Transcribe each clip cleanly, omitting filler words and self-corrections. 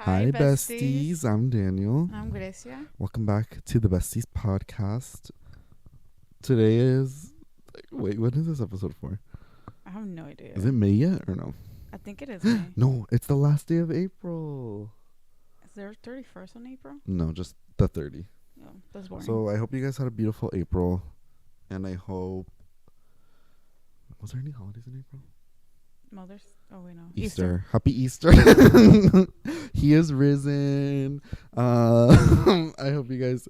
Hi, besties. I'm Daniel. I'm Grecia. Welcome back to the Besties podcast. Today is... Wait, what is this episode for? I have no idea. Is it May yet or no? I think it is May. No, it's the last day of April. Is there 31st on April? No, just the 30. No, that's boring. So I hope you guys had a beautiful April. And I hope... Was there any holidays in April? Mother's... Oh, wait, no. Easter. Happy Easter. He is risen. I hope you guys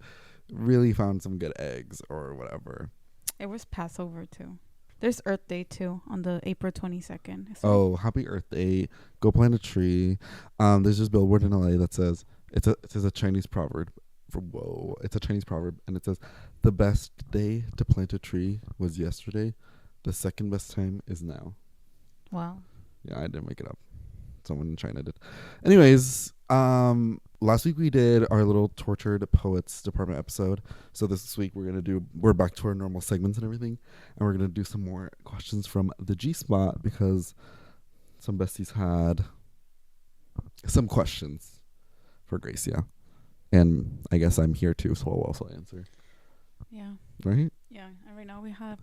really found some good eggs or whatever. It was Passover, too. There's Earth Day, too, on the April 22nd. Oh, happy Earth Day. Go plant a tree. There's this billboard in LA that says, it says a Chinese proverb. It's a Chinese proverb. And it says, the best day to plant a tree was yesterday. The second best time is now. Wow. Yeah, I didn't make it up. Someone in China did. Anyways, last week we did our little Tortured Poets Department episode. So this week we're back to our normal segments and everything. And we're going to do some more questions from the G-Spot because some besties had some questions for Gracia. And I guess I'm here too, so I'll also answer. Yeah. Right? Yeah. And right now we have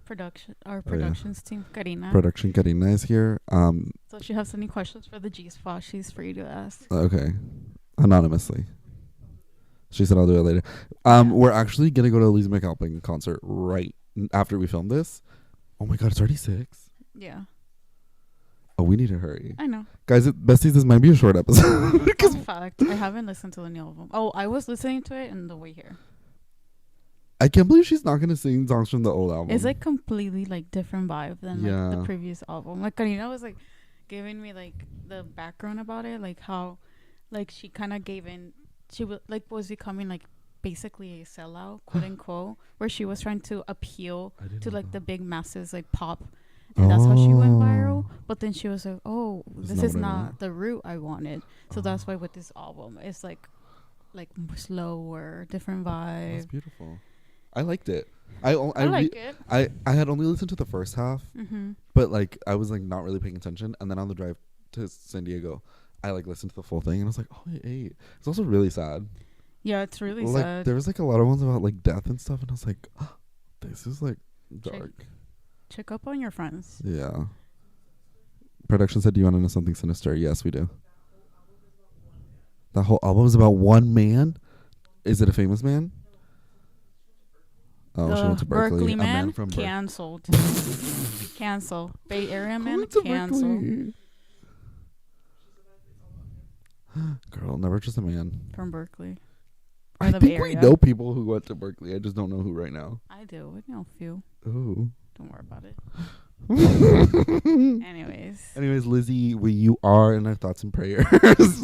our productions team, Karina. Production Karina is here. So if she has any questions for the G-Spot, she's free to ask. Okay. Anonymously. She said I'll do it later. We're actually going to go to a Lisa McAlpin concert right after we film this. Oh my God, it's already 6. Yeah. Oh, we need to hurry. I know. Guys, besties, this might be a short episode. Fun fact, I haven't listened to the new album. Oh, I was listening to it on the way here. I can't believe she's not going to sing songs from the old album. It's like completely like different vibe than like the previous album. Like Karina was like giving me like the background about it, like how like she kind of gave in. She was becoming like basically a sellout, quote unquote, where she was trying to appeal to like the big masses, like pop, and that's how she went viral. But then she was like, "Oh, this is not the route I wanted." So that's why with this album, it's like slower, different vibe. That's beautiful. I liked it. I like it. I had only listened to the first half, but like I was like not really paying attention. And then on the drive to San Diego, I like listened to the full thing, and I was like, oh, hey. It's also really sad. Yeah, it's really like, sad. There was like a lot of ones about like death and stuff, and I was like, oh, this is like dark. Check up on your friends. Yeah. Production said, do you want to know something sinister? Yes, we do. That whole album is about one man? Is it a famous man? Oh, she went to Berkeley. Berkeley man, a man from canceled. Cancel. Bay Area Who man, went to cancel. Berkeley? Girl, never just a man. From Berkeley. I think we know people who went to Berkeley. I just don't know who right now. I do. We know a few. Oh. Don't worry about it. Anyways, Lizzie, you are in our thoughts and prayers.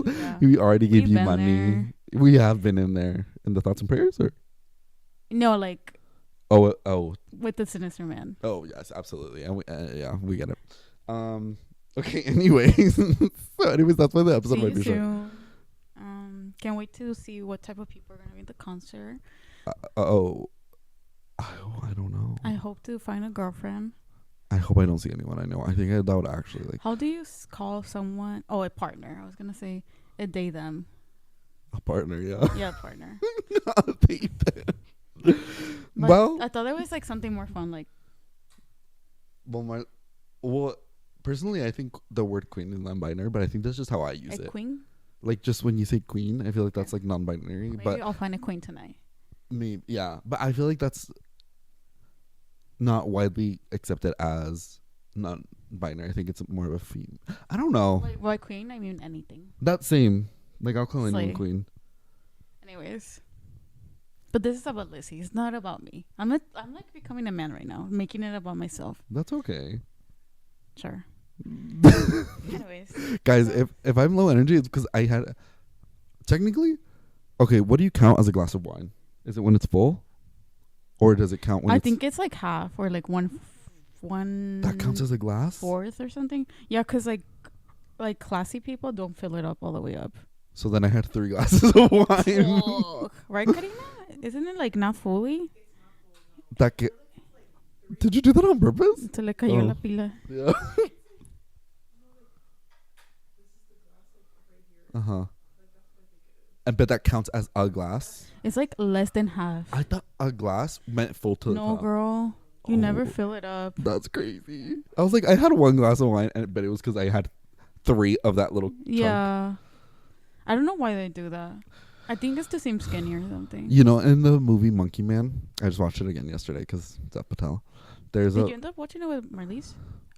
Yeah. We already gave you been money. there. We have been in there in the thoughts and prayers, or no, like. Oh. With the sinister man. Oh yes, absolutely, and we get it. Okay. Anyways, that's why the episode might be short. Can't wait to see what type of people are gonna be at the concert. I don't know. I hope to find a girlfriend. I hope I don't see anyone I know. I think that would actually like. How do you call someone? Oh, a partner. I was gonna say a they them. A partner, yeah. Yeah, a partner. Not they them. Well, I thought it was like something more fun, like. Well, personally, I think the word queen is non-binary, but I think that's just how I use it. Queen. Like just when you say queen, I feel like that's like non-binary. Maybe but I'll find a queen tonight. Maybe, yeah, but I feel like that's not widely accepted as non-binary. I think it's more of a theme. I don't know. Like, why queen? I mean anything. That same. Like I'll call anyone queen. Anyways, but this is about Lizzie. It's not about me. I'm like becoming a man right now, making it about myself. That's okay. Sure. Anyways, guys, if I'm low energy, it's because I had technically. Okay, what do you count as a glass of wine? Is it when it's full, or does it count when? I think it's like half or like one. That counts as a glass. 1/4 or something. Yeah, because like classy people don't fill it up all the way up. So then I had 3 glasses of wine. Oh, right, Karina? Isn't it like not fully? Did you do that on purpose? Se le cayó la pila. Yeah. Uh-huh. but that counts as a glass. It's like less than half. I thought a glass meant full to the top. No, girl. You never fill it up. That's crazy. I was like, I had one glass of wine, but it was because I had 3 of that little chunk. I don't know why they do that. I think it's to seem skinny or something. You know, in the movie Monkey Man, I just watched it again yesterday because it's at Patel. Did you end up watching it with Marlies?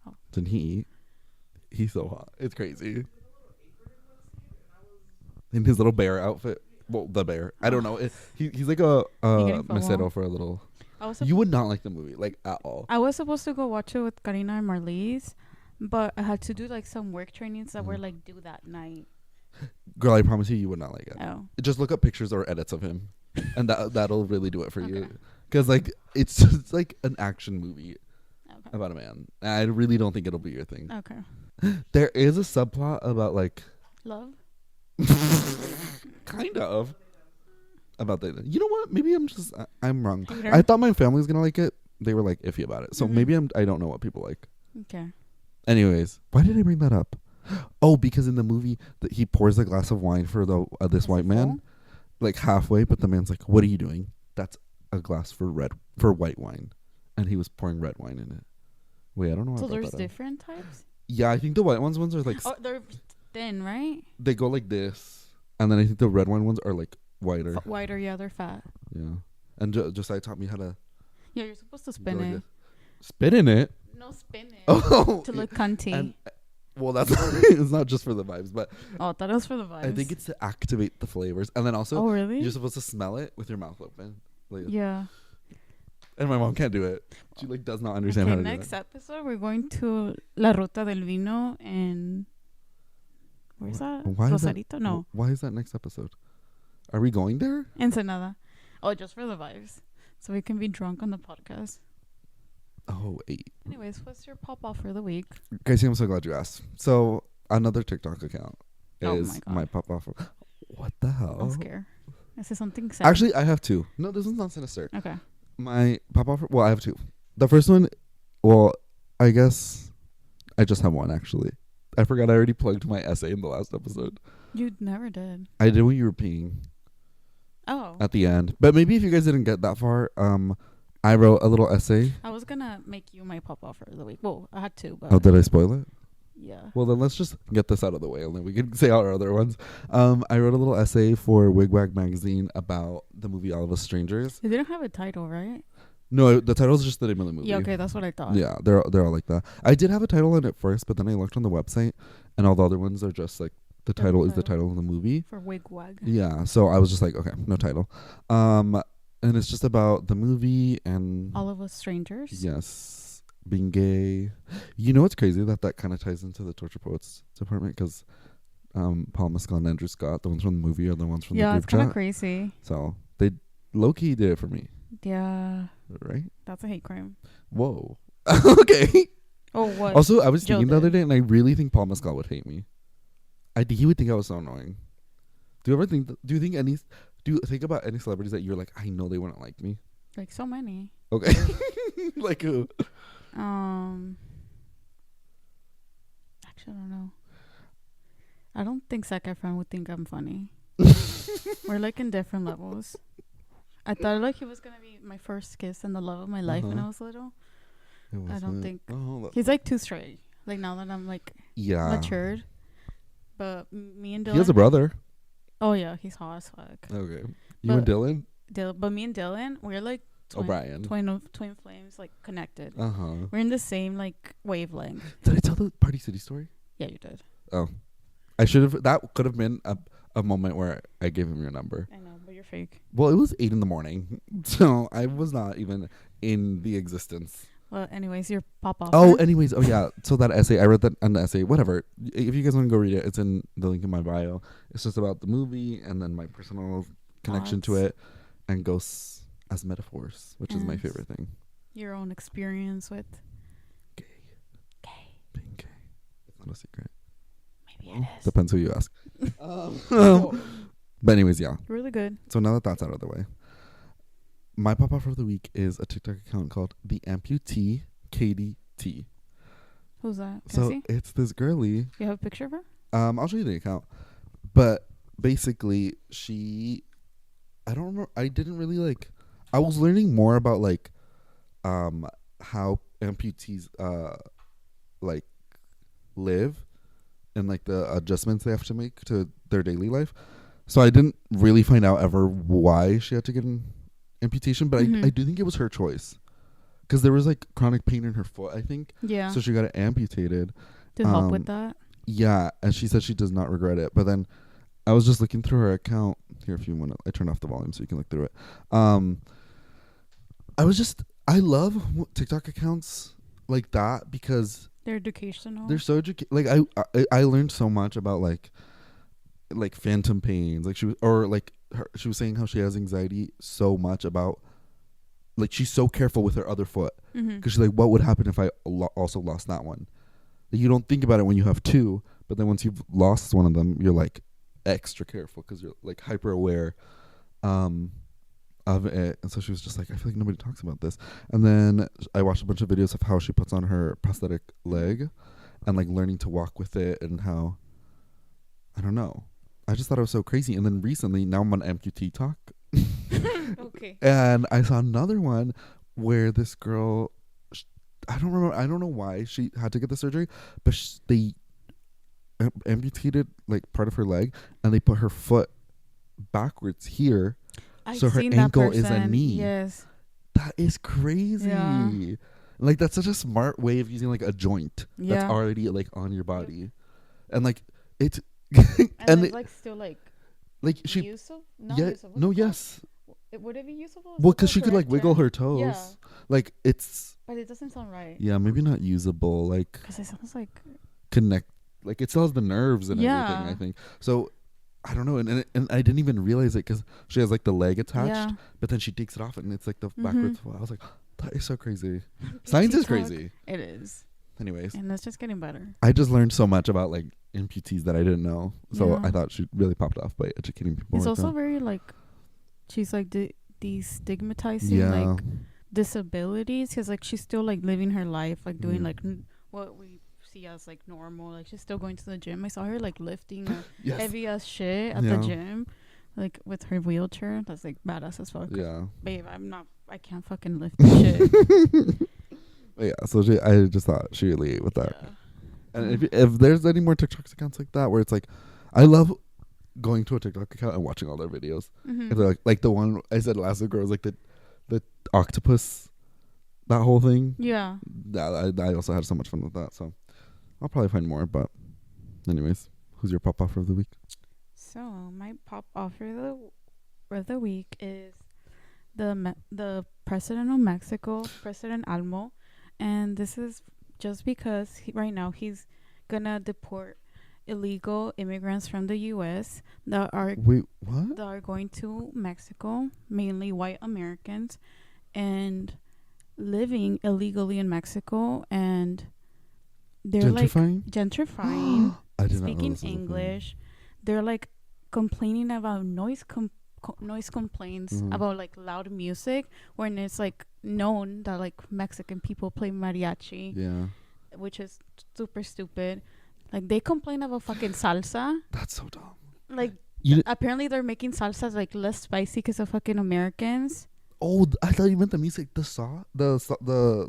Oh. Didn't he eat? He's so hot. It's crazy. In his little bear outfit. Well, the bear. I don't know. He's like a mesero for a little... You would not like the movie, like, at all. I was supposed to go watch it with Karina and Marlies, but I had to do like some work trainings that were like due that night. Girl, I promise you would not like it. Oh. Just look up pictures or edits of him, and that'll really do it for you. Because like it's just like an action movie about a man. I really don't think it'll be your thing. Okay. There is a subplot about like love. Kind of. About that. You know what? Maybe I'm wrong. Hater. I thought my family was gonna like it. They were like iffy about it. So maybe I don't know what people like. Okay. Anyways, why did I bring that up? Oh, because in the movie he pours a glass of wine for this white man, like halfway, but the man's like, "What are you doing? That's a glass for white wine," and he was pouring red wine in it. Wait, I don't know. So there's different types. Yeah, I think the white ones are like. Oh, they're thin, right? They go like this, and then I think the red wine ones are like. Whiter, yeah, they're fat. Yeah, and Josiah taught me how to. Yeah, you're supposed to spin it. Spit in it. No, spin it. Oh, to look cunty. Well, that's it's not just for the vibes, but. Oh, I thought it was for the vibes. I think it's to activate the flavors, and then also. Oh, really? You're supposed to smell it with your mouth open. Like, yeah. And my mom can't do it. She like does not understand how to do it. Next episode, we're going to La Ruta del Vino and. Where's that? Rosarito? No. Why is that next episode? Are we going there? Ensenada. Oh, just for the vibes. So we can be drunk on the podcast. Oh, 8. Anyways, what's your pop-off for the week? Guys, I'm so glad you asked. So, another TikTok account is my pop-off. What the hell? I'm scared. Is this something sinister? Actually, I have 2. No, this is not sinister. Okay. My pop-off... Well, I have 2. The first one... Well, I guess... I just have one, actually. I forgot I already plugged my essay in the last episode. You never did. I did when you were peeing. Oh. At the end. But maybe if you guys didn't get that far, I wrote a little essay. I was gonna make you my pop-off for the week. Well, I had to, but... Oh, did I spoil it? Yeah. Well, then let's just get this out of the way, and then we can say our other ones. I wrote a little essay for Wigwag magazine about the movie All of Us Strangers. They didn't have a title, right? No, the title is just the name of the movie. Yeah, okay, that's what I thought. Yeah, they're all like that. I did have a title on it first, but then I looked on the website, and all the other ones are just like the title is the title of the movie. For Wigwag. Yeah, so I was just like, okay, no title. And it's just about the movie and... All of Us Strangers? Yes. Being gay. You know what's crazy? That kind of ties into the Torture Poets department, because Paul Mescal and Andrew Scott, the ones from the movie, are the ones from the group chat. Yeah, it's kind of crazy. So they low-key did it for me. Yeah. Right? That's a hate crime. Whoa. Okay. Oh, what? Also, I was thinking the other day, and I really think Paul Mescal would hate me. I think he would think I was so annoying. Do you think about any celebrities that you're like, I know they wouldn't like me? Like so many. Okay. Like who? Actually, I don't know. I don't think Zac Efron would think I'm funny. We're like in different levels. I thought like he was gonna be my first kiss and the love of my life when I was little. I don't think he's like too straight. Like now that I'm like matured. But me and Dylan. He has a brother. Oh yeah, he's hot as fuck. Okay. You and Dylan? But me and Dylan, we're like twin flames, like connected. We're in the same like wavelength. Did I tell the Party City story? Yeah, you did. Oh, I should have. That could have been a moment where I gave him your number. I know, but you're fake. Well, it was 8 a.m, so I was not even in the existence. Well, anyways, your pop-off. Oh, anyways. Oh, yeah. So that essay, I read that on the essay. Whatever. If you guys want to go read it, it's in the link in my bio. It's just about the movie and then my personal connection to it and ghosts as metaphors, which is my favorite thing. Your own experience with gay. Being gay. It's not a secret. Maybe it is. Depends who you ask. But anyways, yeah. Really good. So now that that's out of the way. My pop-off of the week is a TikTok account called The Amputee KDT. Who's that? So it's this girly. You have a picture of her? I'll show you the account. But basically I don't remember. I didn't really like. I was learning more about like how amputees like live and like the adjustments they have to make to their daily life. So I didn't really find out ever why she had to get an amputation, but I do think it was her choice because there was like chronic pain in her foot, I think. Yeah. So she got it amputated to help with that. Yeah, and she said she does not regret it. But then I was just looking through her account here. If you want to, I turned off the volume so you can look through it. I love TikTok accounts like that because they're educational. They're so like I learned so much about like phantom pains. Like she was saying how she has anxiety so much about like she's so careful with her other foot because she's like, what would happen if I also lost that one? Like, you don't think about it when you have two, but then once you've lost one of them, you're like extra careful because you're like hyper aware of it. And so she was just like, I feel like nobody talks about this. And then I watched a bunch of videos of how she puts on her prosthetic leg and like learning to walk with it and how, I don't know, I just thought it was so crazy. And then recently, now I'm on amputee talk. Okay. And I saw another one where this girl, I don't know why she had to get the surgery, but they amputated like part of her leg and they put her foot backwards here. So her ankle is a knee. Yes. That is crazy. Yeah. Like that's such a smart way of using like a joint that's already like on your body. And like it's and it's like still like she useful? Yes. Would it be usable? Well, because she could like wiggle her toes. Yeah. Like it's. But it doesn't sound right. Yeah, maybe not usable. Like. Because it sounds like. Connect. Like it still has the nerves and everything. I think so. I don't know, and I didn't even realize it because she has like the leg attached, but then she takes it off and it's like the backwards. I was like, that is so crazy. Science is crazy. It is. Anyways, and that's just getting better. I just learned so much about like amputees that I didn't know, so I thought she really popped off by educating people. It's also very like, she's like destigmatizing like disabilities because like she's still like living her life like doing like what we see as like normal. Like she's still going to the gym. I saw her like lifting heavy ass shit at the gym, like with her wheelchair. That's like badass as fuck. Yeah, babe, I can't fucking lift this shit. Yeah, so I just thought she really ate with that. And if there's any more TikTok accounts like that where it's like, I love going to a TikTok account and watching all their videos. And they're like the one I said last week was like the octopus, that whole thing. Yeah. I also had so much fun with that. So I'll probably find more. But anyways, who's your pop offer of the week? So my pop offer of the week is the president of Mexico, President Almo. And this is just because right now he's gonna deport illegal immigrants from the U.S. that are going to Mexico, mainly white Americans, and living illegally in Mexico, and they're gentrifying, speaking English. They're like complaining about noise complaints about like loud music when it's like known that like Mexican people play mariachi, which is super stupid. Like they complain about fucking salsa. That's so dumb. Like apparently they're making salsas like less spicy because of fucking Americans. Oh, I thought you meant the music, the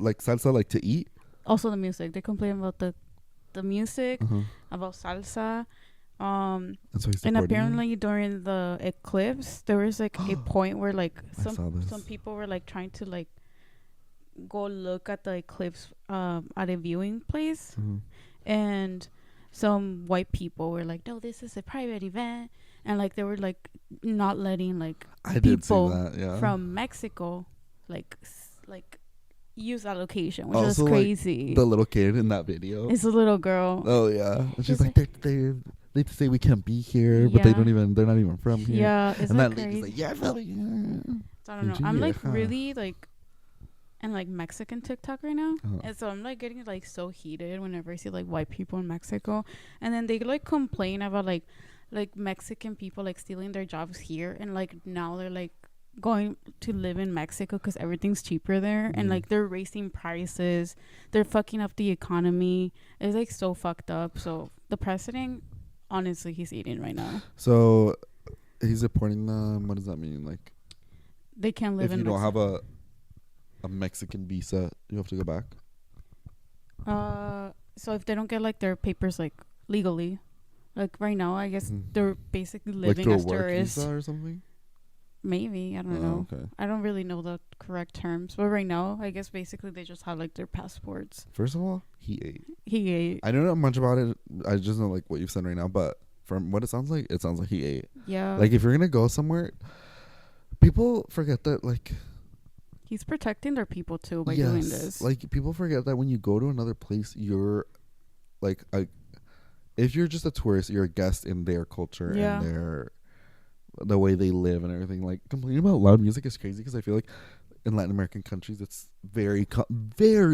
like salsa like to eat. Also the music. They complain about the music, about salsa. And apparently during the eclipse there was like a point where like some people were like trying to like go look at the eclipse at a viewing place, and some white people were like, no, this is a private event, and like they were like not letting like people from Mexico like use that location, which is crazy. Like, the little kid in that video, it's a little girl. Oh yeah, and she's like they say we can't be here, but they're not even from here. Yeah, and that lady's like, I feel like, so I don't know. I'm like really like in like Mexican TikTok right now, and so I'm like getting like so heated whenever I see like white people in Mexico, and then they like complain about like Mexican people like stealing their jobs here, and like now they're like going to live in Mexico because everything's cheaper there, and like they're raising prices, they're fucking up the economy. It's like so fucked up. So the president honestly he's eating right now. So he's deporting them. What does that mean? Like, they can't live if in you don't have Mexico. a Mexican visa, you have to go back. So if they don't get like their papers like legally, like right now, I guess they're basically Like living through a as work tourists. visa or something. Maybe, I don't know. Okay. I don't really know the correct terms, but right now, I guess basically they just have like their passports. First of all, he ate. He ate. I don't know much about it. I just know like what you've said right now, but from what it sounds like he ate. Yeah. Like if you're gonna go somewhere, people forget that like he's protecting their people too by doing this. Like people forget that when you go to another place, you're like if you're just a tourist, you're a guest in their culture and the way they live and everything. Like complaining about loud music is crazy because I feel like in Latin American countries it's very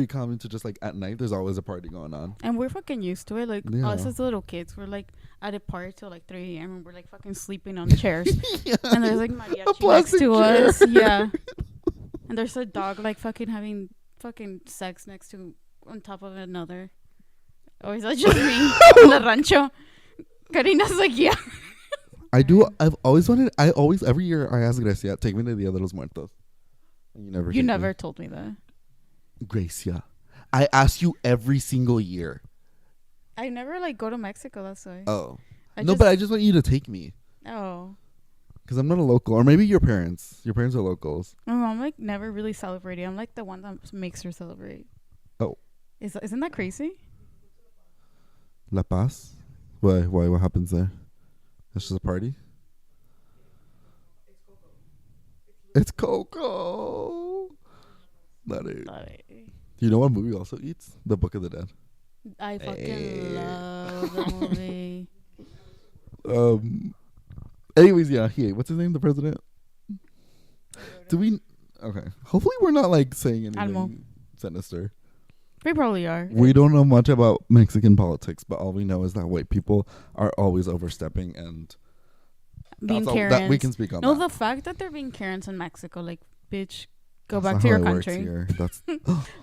common to just like at night there's always a party going on, and we're fucking used to it. Like us as little kids, we're like at a party till like 3 a.m. and we're like fucking sleeping on chairs. And there's like mariachi next to us. Yeah. And there's a dog like fucking having fucking sex next to on top of another. Or is that just me? In the rancho. Karina's like, yeah. I've always wanted. Every year I ask Grecia, take me to Dia de los Muertos. And you never told me that. Grecia, I ask you every single year. I never like go to Mexico. That's why. Oh, but I just want you to take me. Oh. Because I'm not a local, or maybe your parents. Your parents are locals. My mom like never really celebrated. I'm like the one that makes her celebrate. Oh. Isn't that crazy? La Paz. Why? What happens there? It's just a party? It's Coco. Not it. You know what movie also eats? The Book of the Dead. I fucking love the movie. Anyways, yeah, he ate. What's his name? The president? Do we... Okay. Hopefully we're not like saying anything sinister. We probably are. We don't know much about Mexican politics, but all we know is that white people are always overstepping and being Karens. That we can speak on. No, that. The fact that they're being Karens in Mexico, like, bitch, go back to your country. That's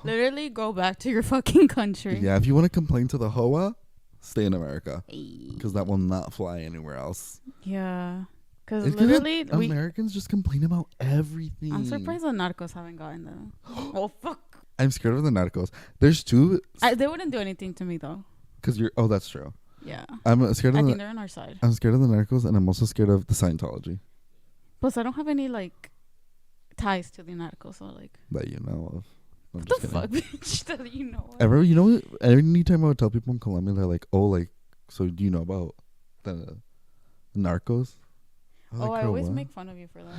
literally go back to your fucking country. Yeah, if you want to complain to the HOA, stay in America because that will not fly anywhere else. Yeah, because literally Americans just complain about everything. I'm surprised the narcos haven't gotten them. Oh fuck. I'm scared of the narcos. There's two. They wouldn't do anything to me though. Because you're. Oh, that's true. Yeah. I'm scared of. I think they're on our side. I'm scared of the narcos, and I'm also scared of the Scientology. Plus, I don't have any like ties to the narcos, so like. That you know of. What the fuck, bitch? That you know of. Every time I would tell people in Colombia, they're like, "Oh, like, so do you know about the narcos?" I always make fun of you for that.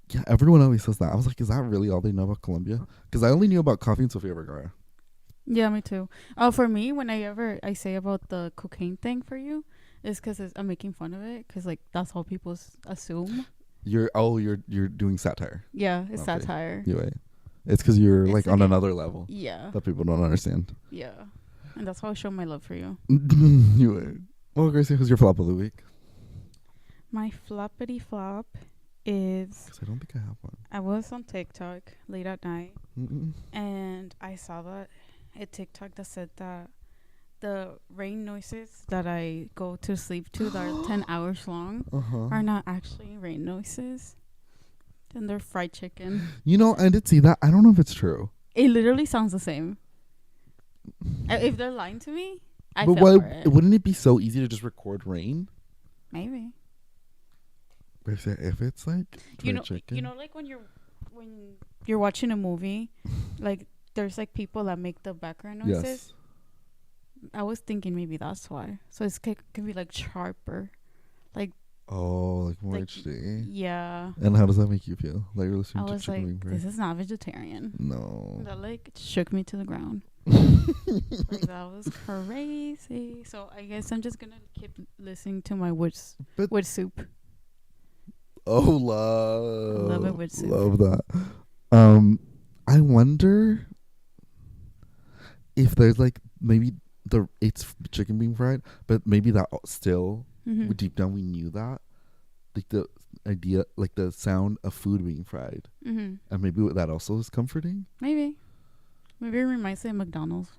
Yeah, everyone always says that. I was like, is that really all they know about Colombia? Because I only knew about coffee and Sofia Vergara. Yeah, me too. For me, when I say about the cocaine thing for you, is because I'm making fun of it. Because like that's how people assume. You're doing satire. Yeah, it's satire. Yeah, it's because you're like on another level. Yeah. That people don't understand. Yeah, and that's how I show my love for you. Well, Gracie, who's your flop of the week? My floppity flop is... Because I don't think I have one. I was on TikTok late at night, and I saw that a TikTok that said that the rain noises that I go to sleep to that are 10 hours long are not actually rain noises. And they're fried chicken. I did see that. I don't know if it's true. It literally sounds the same. If they're lying to me, wouldn't it be so easy to just record rain? Maybe. If it's like chicken? Like when you're watching a movie, like there's like people that make the background noises. Yes. I was thinking maybe that's why. So it can be like sharper, like. Oh, like more HD. Yeah. And how does that make you feel? Like you're listening to chicken wing bread? This is not vegetarian. No. That like shook me to the ground. Like, that was crazy. So I guess I'm just gonna keep listening to my wood soup. Oh, love it with soup. Love that. I wonder if there's like maybe it's chicken being fried, but maybe that still deep down we knew that, like the idea, like the sound of food being fried, and maybe that also is comforting. Maybe it reminds me of McDonald's.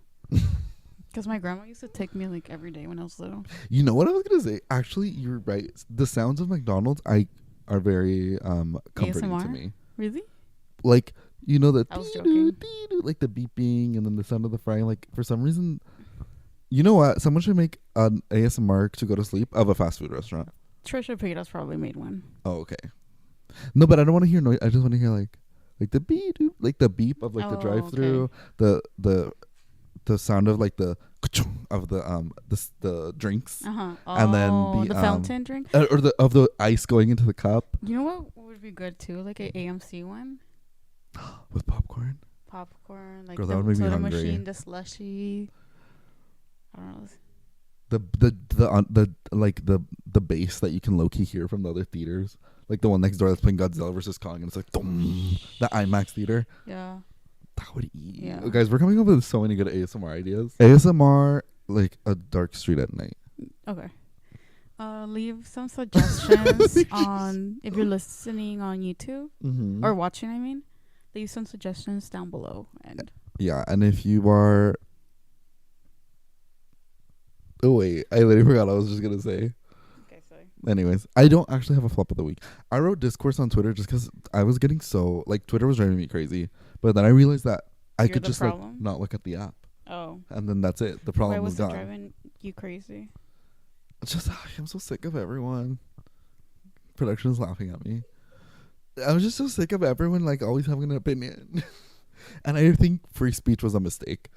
Because my grandma used to take me like every day when I was little. You know what I was gonna say? Actually, you're right. The sounds of McDonald's are very comforting ASMR? to me. Really? Like, you know, the I was joking. like the beeping and then the sound of the frying. Like, for some reason, you know what? Someone should make an ASMR to go to sleep of a fast food restaurant. Trisha Paytas probably made one. Oh, okay. No, but I don't want to hear noise. I just want to hear like the beep, like the beep of like the drive-through, okay. the sound of like the of the drinks, and then the fountain drink, or the ice going into the cup. You know what would be good too, like an AMC one with popcorn. Like girl, that would make me hungry. Machine, the slushy. I don't know. The bass that you can low key hear from the other theaters, like the one next door that's playing Godzilla versus Kong, and it's like the IMAX theater. Yeah. That would eat. Yeah. Guys, we're coming up with so many good ASMR ideas. ASMR, like a dark street at night. Okay. Leave some suggestions on if you're listening on YouTube or watching. I mean, leave some suggestions down below. And yeah, and if you are, oh wait, I literally forgot what I was just gonna say. Okay, sorry. Anyways, I don't actually have a flop of the week. I wrote discourse on Twitter just because I was getting so like Twitter was driving me crazy. But then I realized that I could just like not look at the app. Oh. And then that's it. The problem was gone. Why was it driving you crazy? It's just I'm so sick of everyone. Production's laughing at me. I was just so sick of everyone like always having an opinion. And I think free speech was a mistake.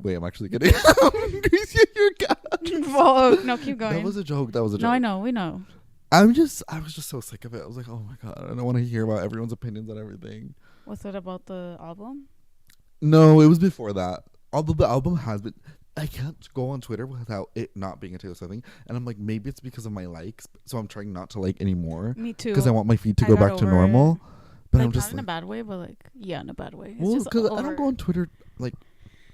Wait, I'm actually kidding. Grecia, you're God. No, keep going. That was a joke. No, I know. We know. I was just so sick of it. I was like, oh my God, I don't want to hear about everyone's opinions on everything. Was it about the album? No, it was before that. Although the album has been, I can't go on Twitter without it not being a Taylor Swift thing. And I'm like, maybe it's because of my likes, so I'm trying not to like anymore. Me too. Because I want my feed to go back to normal. It. But like, I'm just not in a bad way, but like, yeah, in a bad way. Well, because I don't go on Twitter like.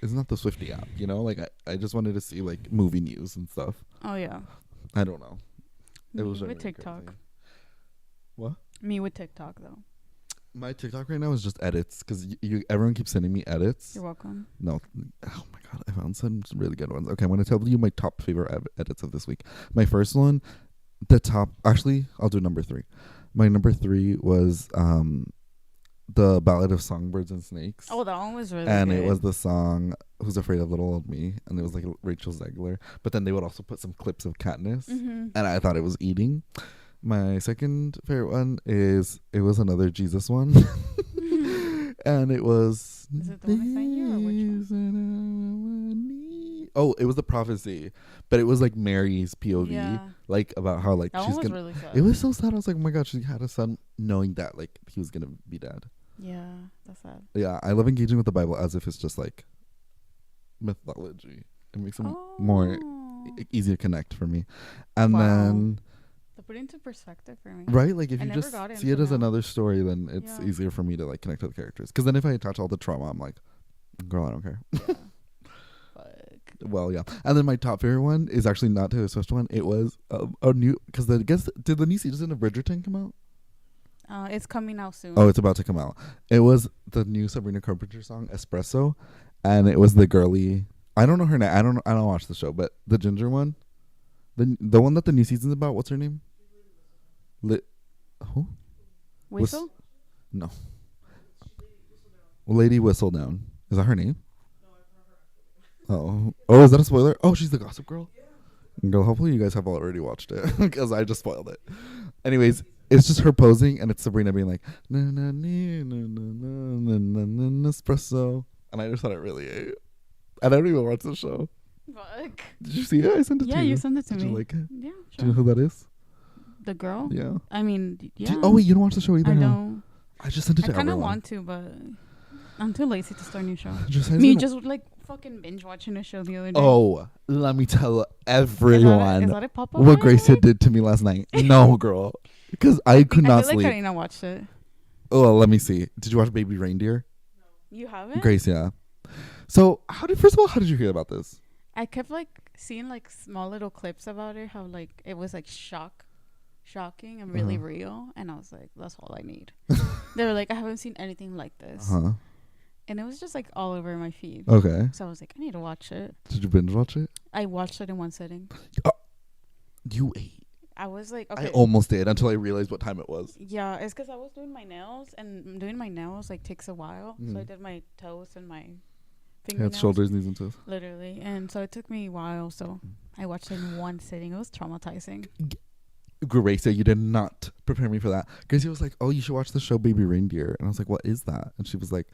It's not the Swiftie app, you know? Like, I just wanted to see, like, movie news and stuff. Oh, yeah. I don't know. It was with TikTok. Crazy. What? Me with TikTok, though. My TikTok right now is just edits, because everyone keeps sending me edits. You're welcome. No. Oh, my God. I found some really good ones. Okay, I'm going to tell you my top favorite edits of this week. My first one, actually, I'll do number 3. My number 3 was, the Ballad of Songbirds and Snakes. Oh, that one was really good. And it was the song Who's Afraid of Little Old Me, and it was like Rachel Zegler. But then they would also put some clips of Katniss, and I thought it was eating. My second favorite one is it was another Jesus one. And it was... Is it the one I sent you or which one? Oh, it was the prophecy. But it was like Mary's POV. Yeah. Like about how like that she's one was gonna... really sad. It was so sad. I was like, oh my God, she had a son knowing that like he was going to be dead. Yeah, that's sad. Yeah, I love engaging with the Bible as if it's just like mythology. It makes it more easy to connect for me. And then... To put it into perspective for me. Right? Like if you just see it as another story, then it's easier for me to like connect to the characters. Because then if I attach all the trauma, I'm like, girl, I don't care. Yeah. Well, yeah. And then my top favorite one is actually not Taylor Swift one. It was a new... Because did the new season of Bridgerton come out? It's coming out soon. Oh, it's about to come out. It was the new Sabrina Carpenter song, Espresso. And it was the girly... I don't know her name. I don't watch the show, but the ginger one. The one that the new season's about, what's her name? Who? Whistle? No. Lady Whistledown. Is that her name? Oh, is that a spoiler? Oh, she's the Gossip Girl? Girl, hopefully you guys have already watched it, because I just spoiled it. Anyways, it's just her posing, and it's Sabrina being like, na na na na na na na espresso. And I just thought it really ate. And I don't even watch the show. Fuck. Did you see it? I sent it to you. Yeah, you sent it to me. Did you like it? Yeah, sure. Do you know who that is? The girl? Yeah. I mean, yeah. Oh, wait, you don't watch the show either? I don't. I just sent it to everyone. I kind of want to, but I'm too lazy to start a new show. Just like fucking binge watching a show the other day. Oh, let me tell everyone is that a pop-up what Gracia did to me last night. No, girl. Because I could not sleep. I feel like I watched it. Oh, let me see. Did you watch Baby Reindeer? No. You haven't? Gracia. So, first of all, how did you hear about this? I kept like seeing like small little clips about it, how like it was like shocking and really real, and I was like, that's all I need. They were like, I haven't seen anything like this. and it was just like all over my feed. Okay. So I was like, I need to watch it. Did you binge watch it? I watched it in one sitting. You ate. I was like, okay. I almost did until I realized what time it was. Yeah, it's because I was doing my nails, and doing my nails like takes a while. So I did my toes and my fingernails. Head, shoulders, knees, and toes. Literally, and so it took me a while. So I watched it in one sitting. It was traumatizing. Grecia, you did not prepare me for that. Grecia was like, "Oh, you should watch the show Baby Reindeer," and I was like, "What is that?" And she was like,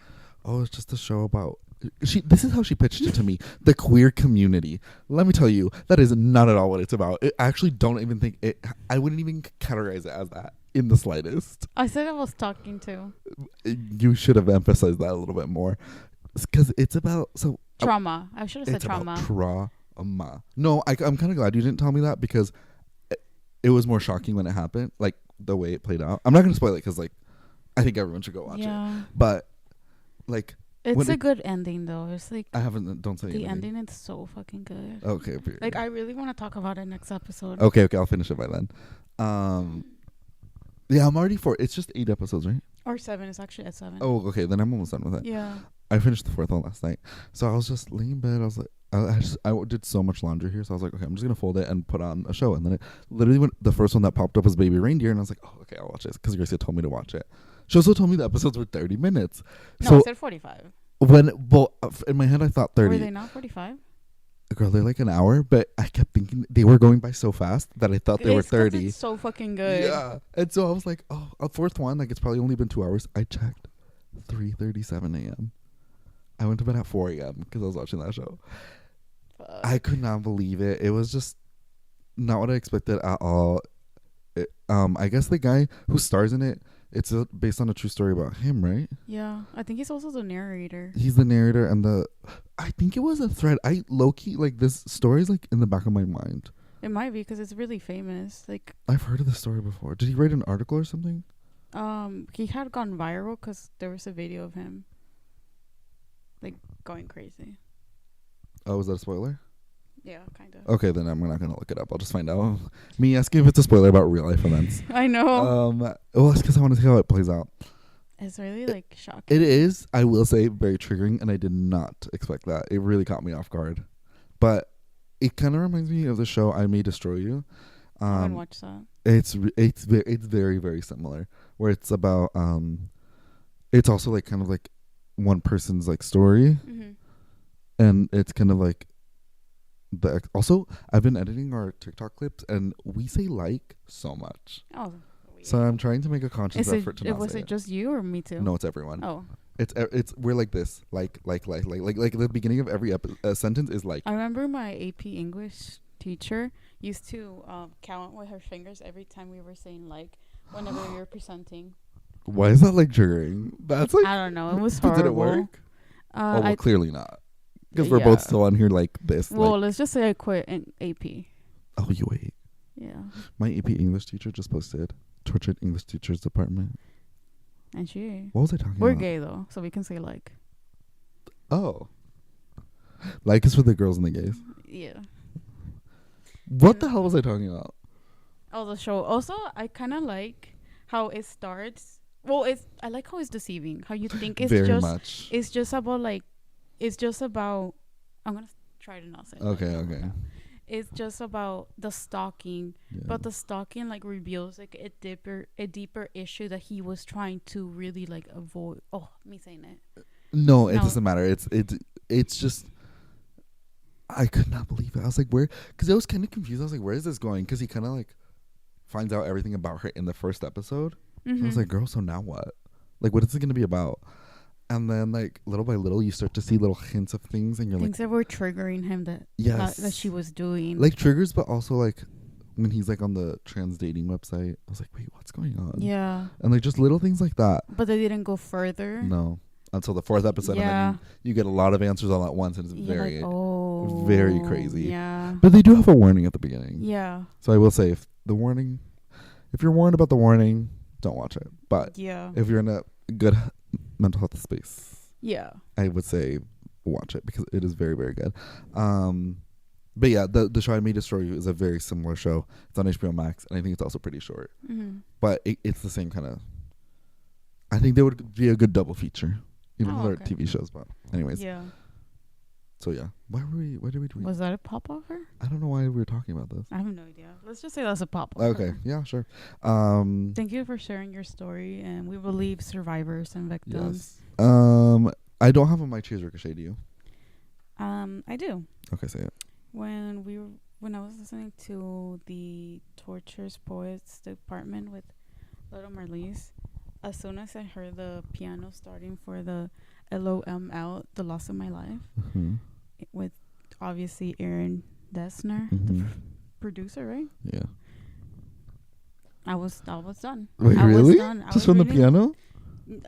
"Oh, it's just a show about." This is how she pitched it to me: the queer community. Let me tell you, that is not at all what it's about. I actually don't even think it. I wouldn't even categorize it as that in the slightest. I said I was talking to. You should have emphasized that a little bit more, because it's about trauma. I should have said trauma. Trauma. No, I'm kind of glad you didn't tell me that because it was more shocking when it happened, like the way it played out. I'm not gonna spoil it because like I think everyone should go watch it. But like. It's a good ending though. It's like I haven't. Don't say the anything. ending. It's so fucking good. Okay. Like I really want to talk about it next episode. Okay. I'll finish it by then. Yeah, I'm already It's just 8 episodes, right? Or 7. It's actually at 7. Oh, okay. Then I'm almost done with it. Yeah. I finished the 4th one last night, so I was just laying in bed. I was like, I did so much laundry here, so I was like, okay, I'm just gonna fold it and put on a show. And then it literally went. The first one that popped up was Baby Reindeer, and I was like, oh, okay, I'll watch this because Gracia told me to watch it. She also told me the episodes were 30 minutes. No, I said 45. In my head I thought 30. Were they not 45? Girl, they're like an hour, but I kept thinking they were going by so fast that I thought they were 30. It's so fucking good. Yeah, and so I was like, oh, a 4th one, like it's probably only been 2 hours. I checked, 3:37 a.m. I went to bed at 4 a.m. because I was watching that show. Fuck. I could not believe it. It was just not what I expected at all. I guess the guy who stars in it, it's based on a true story about him, right? Yeah, I think he's also the narrator. He's the narrator and I think it was a thread. I low-key, like, this story is, like, in the back of my mind. It might be because it's really famous. Like, I've heard of this story before. Did he write an article or something? He had gone viral because there was a video of him, like, going crazy. Oh, was that a spoiler? Yeah, kind of. Okay, then I'm not going to look it up. I'll just find out. Me asking if it's a spoiler about real life events. I know. Well, it's because I want to see how it plays out. It's really, like, shocking. It is, I will say, very triggering, and I did not expect that. It really caught me off guard. But it kind of reminds me of the show I May Destroy You. I haven't watched that. It's very, very similar, where it's about, it's also, like, kind of, like, one person's, like, story. Mm-hmm. And it's kind of, like, also, I've been editing our TikTok clips, and we say like so much. Oh, weird. So I'm trying to make a conscious effort to not say it. Was it just you or me too? No, it's everyone. Oh, it's we're like this, like the beginning of every sentence is like. I remember my AP English teacher used to count with her fingers every time we were saying like whenever we were presenting. Why is that like triggering? That's like I don't know. It was horrible. Did it work? Well, clearly not. Because we're both still on here like this. Well, let's just say I quit in AP. Oh, you wait. Yeah. My AP English teacher just posted tortured English teachers department. And she. What was I talking about? We're gay though, so we can say like. Oh. Like is for the girls and the gays. Yeah. What the hell was I talking about? Oh, the show. Also, I kind of like how it starts. Well, I like how it's deceiving. How you think it's much. It's just about like. It's just about. I'm gonna try to not say. Okay. It's just about the stalking, but the stalking like reveals like a deeper issue that he was trying to really like avoid. Oh, me saying it. No, it doesn't matter. It's just. I could not believe it. I was like, where? Because I was kind of confused. I was like, where is this going? Because he kind of like finds out everything about her in the first episode. Mm-hmm. I was like, girl, so now what? Like, what is it going to be about? And then, like, little by little, you start to see little hints of things, and you're things like... that were triggering him that she was doing. Like, triggers, but also, like, when he's, like, on the trans dating website, I was like, wait, what's going on? Yeah. And, like, just little things like that. But they didn't go further. No. Until the 4th episode, and then you get a lot of answers all at once, and it's very crazy. Yeah. But they do have a warning at the beginning. Yeah. So I will say, if you're warned about the warning, don't watch it. But if you're in a good... mental health space, I would say watch it because it is very, very good. But yeah, the show I May Destroy You is a very similar show. It's on HBO Max, and I think it's also pretty short. Mm-hmm. But it's the same kind of. I think they would be a good double feature. even though they're TV shows. But anyways, yeah. So yeah, why did we do? Was that a pop offer? I don't know why we were talking about this. I have no idea. Let's just say that's a pop offer. Okay, yeah, sure. Thank you for sharing your story, and we believe survivors and victims. Yes. I don't have a My Cheers Ricochet. Do you? I do. Okay, say it. When I was listening to the Tortures Poets department with Little Marlies, as soon as I heard the piano starting for the LOM out, The Loss of My Life, with obviously Aaron Dessner, the producer, right? Yeah. I was done. Wait, really? Just from the piano?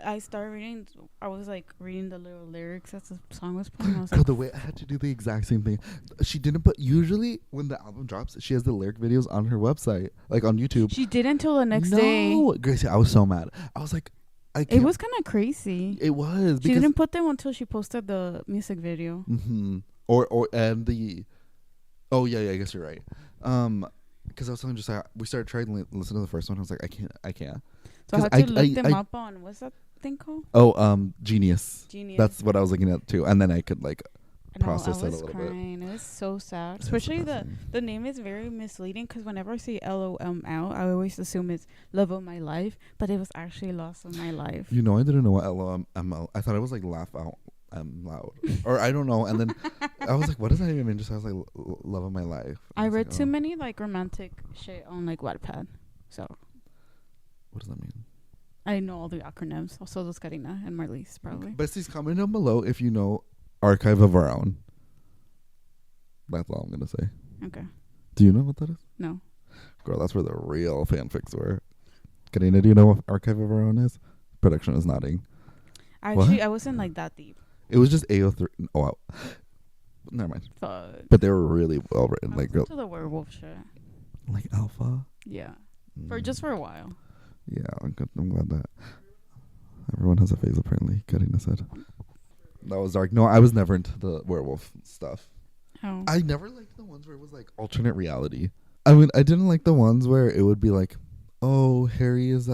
I started reading. I was like reading the little lyrics as the song was playing. I was the way I had to do the exact same thing. She didn't, but usually when the album drops, she has the lyric videos on her website, like on YouTube. She did until the next day. No, Gracie, I was so mad. I was like, it was kind of crazy. It was. She didn't put them until she posted the music video. And the. Oh yeah, I guess you're right. Because I was telling just like we started trying to listen to the first one. I was like, I can't. So I had to look them up on what's that thing called? Oh, Genius. Genius. That's what I was looking at too, and then I could like process it a little crying. bit. It was so sad. Especially the name is very misleading because whenever I see LOM out, I always assume it's Love of My Life, but it was actually Loss of My Life. You know, I didn't know what LOM. I thought it was like laugh out loud, or I don't know. And then I was like, what does that even mean? Just I was like, Love of My Life. I read too many like romantic shit on like Wattpad, so. What does that mean? I know all the acronyms. Also, those Karina and Marlies, probably. Besties, comment down below if you know Archive of Our Own. That's all I'm going to say. Okay. Do you know what that is? No. Girl, that's where the real fanfics were. Karina, do you know what Archive of Our Own is? Production is nodding. Actually, I wasn't like that deep. It was just AO3. Oh, wow. Never mind. Fuck. But they were really well written. Like, girl. To the werewolf shit. Like Alpha? Yeah. For a while. Yeah, I'm glad that everyone has a phase apparently. Karina said that was dark. No, I was never into the werewolf stuff. Oh. I never liked the ones where it was like alternate reality. I mean, I didn't like the ones where it would be like, oh, Harry is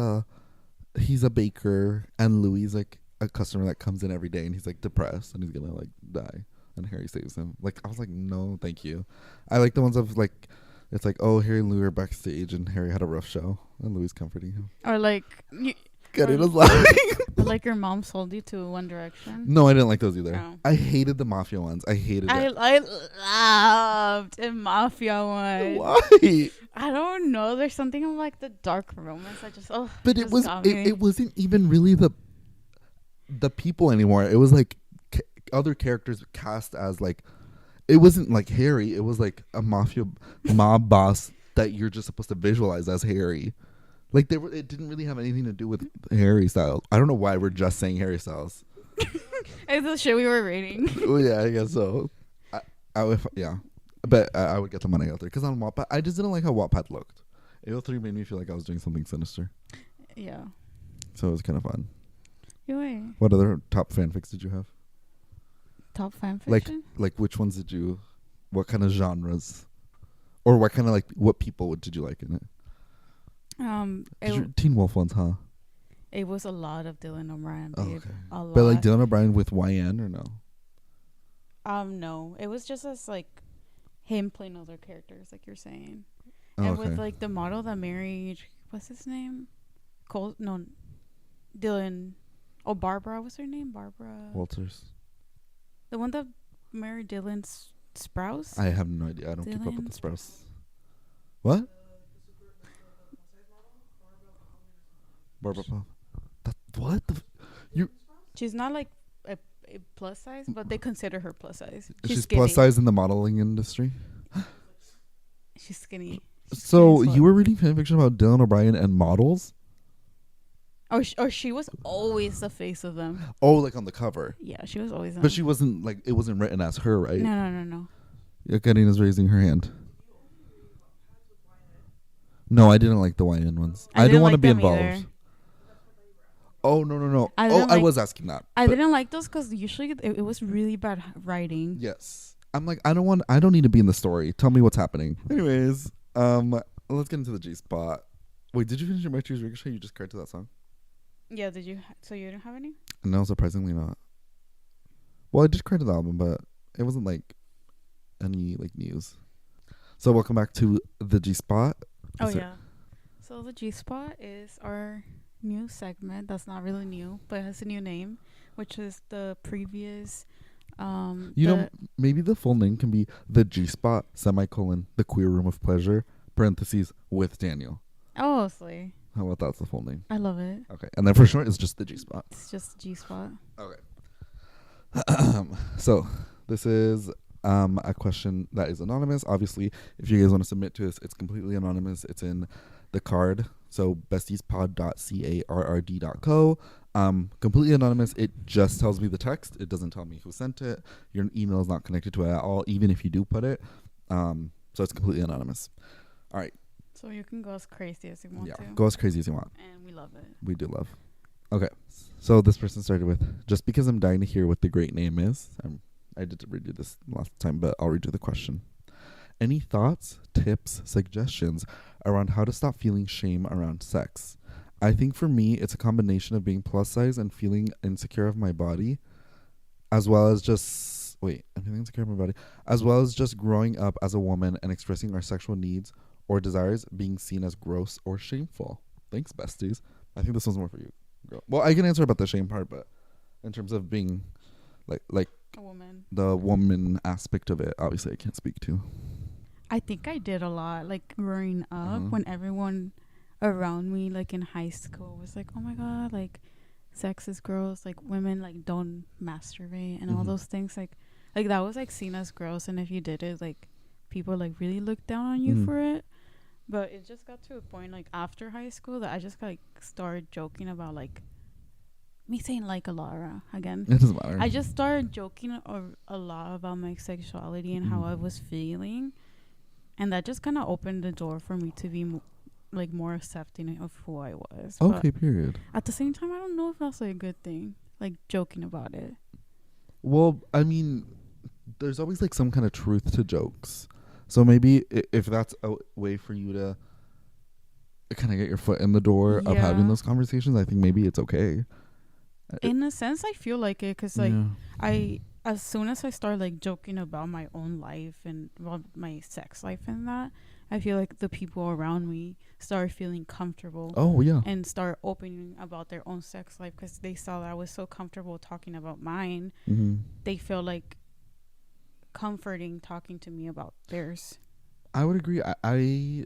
he's a baker and Louis is like a customer that comes in every day and he's like depressed and he's gonna like die and Harry saves him. Like I was like, no, thank you. I like the ones of like. It's like, oh, Harry and Louis are backstage and Harry had a rough show and Louis comforting him. Or like... Karina's laughing. Or like your mom sold you to One Direction. No, I didn't like those either. No. I hated the Mafia ones. I hated it. I loved a Mafia one. Why? I don't know. There's something of like the dark romance. I just, But it wasn't even really the people anymore. It was like other characters cast as like... It wasn't like Harry. It was like a mob boss that you're just supposed to visualize as Harry. Like it didn't really have anything to do with Harry Styles. I don't know why we're just saying Harry Styles. It's the shit we were reading. Oh yeah, I guess so. But I would get the money out there because on Wattpad, I just didn't like how Wattpad looked. AO3 made me feel like I was doing something sinister. Yeah. So it was kind of fun. Anyway. What other top fanfics did you have? Top fanfiction? Like which ones did you? What kind of genres, or what kind of like what people did you like in it? Teen Wolf ones, huh? It was a lot of Dylan O'Brien. Babe. Okay. A lot. But like Dylan O'Brien with YN or no? No. It was just as like him playing other characters, like you're saying, and with like the model that married what's his name? Dylan. Oh, Barbara. What's her name? Barbara Walters. The one that married Dylan Sprouse? I have no idea. I don't keep up with the Sprouse. What? Barbara Pop. What? She's not like a plus size, but they consider her plus size. She's plus size in the modeling industry? She's skinny. So you were reading fanfiction about Dylan O'Brien and models? Or she was always the face of them. Oh, like on the cover. Yeah, she was always. But she wasn't like it wasn't written as her, right? No. Yeah, Karina's raising her hand. No, I didn't like the YN ones. I didn't want to be involved. Either. Oh no. I was asking that. I didn't like those because usually it was really bad writing. Yes, I'm like I don't need to be in the story. Tell me what's happening. Anyways, let's get into the G spot. Wait, did you finish your My Cheers Ricochet? You just cried to that song. Yeah, did you? So you didn't have any? No, surprisingly not. Well, I did credit the album, but it wasn't like any like news. So welcome back to the G Spot. Oh yeah. So the G Spot is our new segment that's not really new, but has a new name, which is the previous. Maybe the full name can be the G Spot semicolon the queer room of pleasure parentheses with Daniel. Oh, honestly. How about that's the full name? I love it. Okay, and then for short, it's just the G Spot. It's just G Spot. Okay. So this is a question that is anonymous. Obviously, if you guys want to submit to us, it's completely anonymous. It's in the card. So bestiespod.carrd.co. Completely anonymous. It just tells me the text. It doesn't tell me who sent it. Your email is not connected to it at all, even if you do put it. So it's completely anonymous. All right. So you can go as crazy as you want to. Go as crazy as you want. And we love it. We do love. Okay. So this person started with, just because I'm dying to hear what the great name is. I did redo this last time, but I'll redo the question. Any thoughts, tips, suggestions around how to stop feeling shame around sex? I think for me, it's a combination of being plus size and feeling insecure of my body, as well as just, I'm feeling insecure of my body, as well as just growing up as a woman and expressing our sexual needs or desires being seen as gross or shameful. Thanks, besties. I think this one's more for you, girl. Well, I can answer about the shame part, but in terms of being like a woman, the woman aspect of it, obviously I can't speak to. I think I did a lot, like growing up, when everyone around me, like in high school, was like, oh my god, like sex is gross, like women like don't masturbate and all those things, like that was like seen as gross, and if you did it, like people like really looked down on you for it. But it just got to a point like after high school that I just like started joking about like me saying like a lot again. It doesn't matter. I just started joking a lot about my sexuality and how I was feeling, and that just kind of opened the door for me to be more accepting of who I was. Okay, period. At the same time, I don't know if that's like a good thing, like joking about it. Well, I mean, there's always like some kind of truth to jokes. So maybe if that's a way for you to kind of get your foot in the door of having those conversations, I think maybe it's okay. In a sense, I feel like it, because like as soon as I start like joking about my own life and about my sex life and that, I feel like the people around me start feeling comfortable. Oh yeah. And start opening about their own sex life because they saw that I was so comfortable talking about mine. They feel like comforting talking to me about theirs. I would agree. I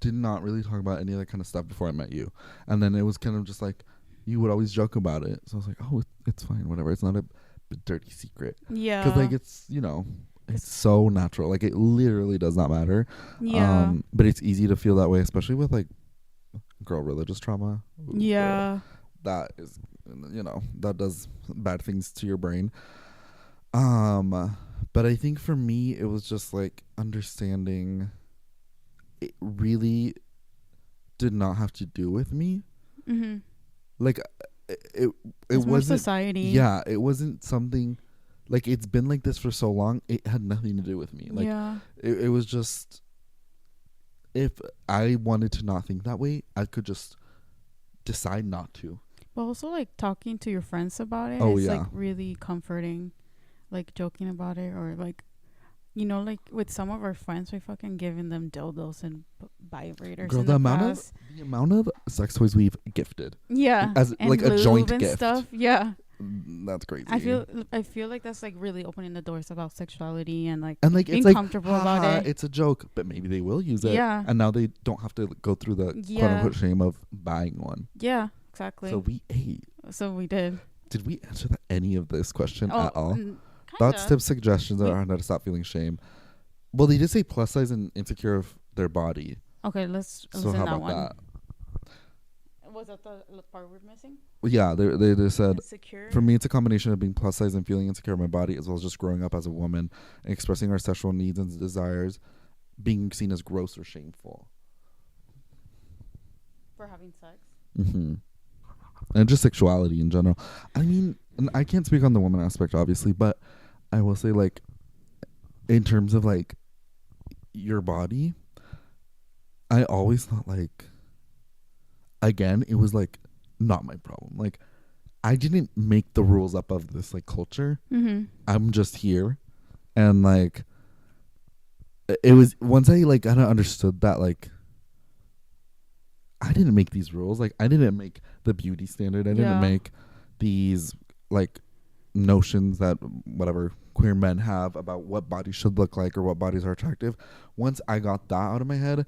did not really talk about any of that kind of stuff before I met you, and then it was kind of just like you would always joke about it, so I was like, oh, it's fine, whatever, it's not a dirty secret. Yeah, because like it's it's so natural, like it literally does not matter. But it's easy to feel that way, especially with like girl religious trauma. Girl, that is that does bad things to your brain. But I think for me, it was just like understanding it really did not have to do with me. Like it wasn't society. Yeah, it wasn't something like it's been like this for so long. It had nothing to do with me. Like it was just, if I wanted to not think that way, I could just decide not to. But also like talking to your friends about it is like really comforting. Like joking about it, or like like with some of our friends, we fucking giving them dildos and vibrators. Girl, the amount of sex toys we've gifted, as and like a joint and gift, stuff. That's crazy. I feel like that's like really opening the doors about sexuality and like being it's like, comfortable about it. It's a joke, but maybe they will use it. And now they don't have to go through the quote unquote shame of buying one. Yeah, exactly. So we ate. So we did. Did we answer any of this question at all? Thoughts, tips, suggestions around how to stop feeling shame. Well, they did say plus size and insecure of their body. Okay, let's so how about one. That? Was that the part we're missing? Yeah, they said, insecure? For me, it's a combination of being plus size and feeling insecure of my body, as well as just growing up as a woman and expressing our sexual needs and desires being seen as gross or shameful. For having sex? And just sexuality in general. I mean, and I can't speak on the woman aspect, obviously, but I will say, like, in terms of, like, your body, I always thought, like, again, it was, like, not my problem. Like, I didn't make the rules up of this like culture. Mm-hmm. I'm just here, and like it was once I like kind of understood that like I didn't make these rules. Like I didn't make the beauty standard. I didn't make these like notions that whatever queer men have about what bodies should look like or what bodies are attractive. Once I got that out of my head,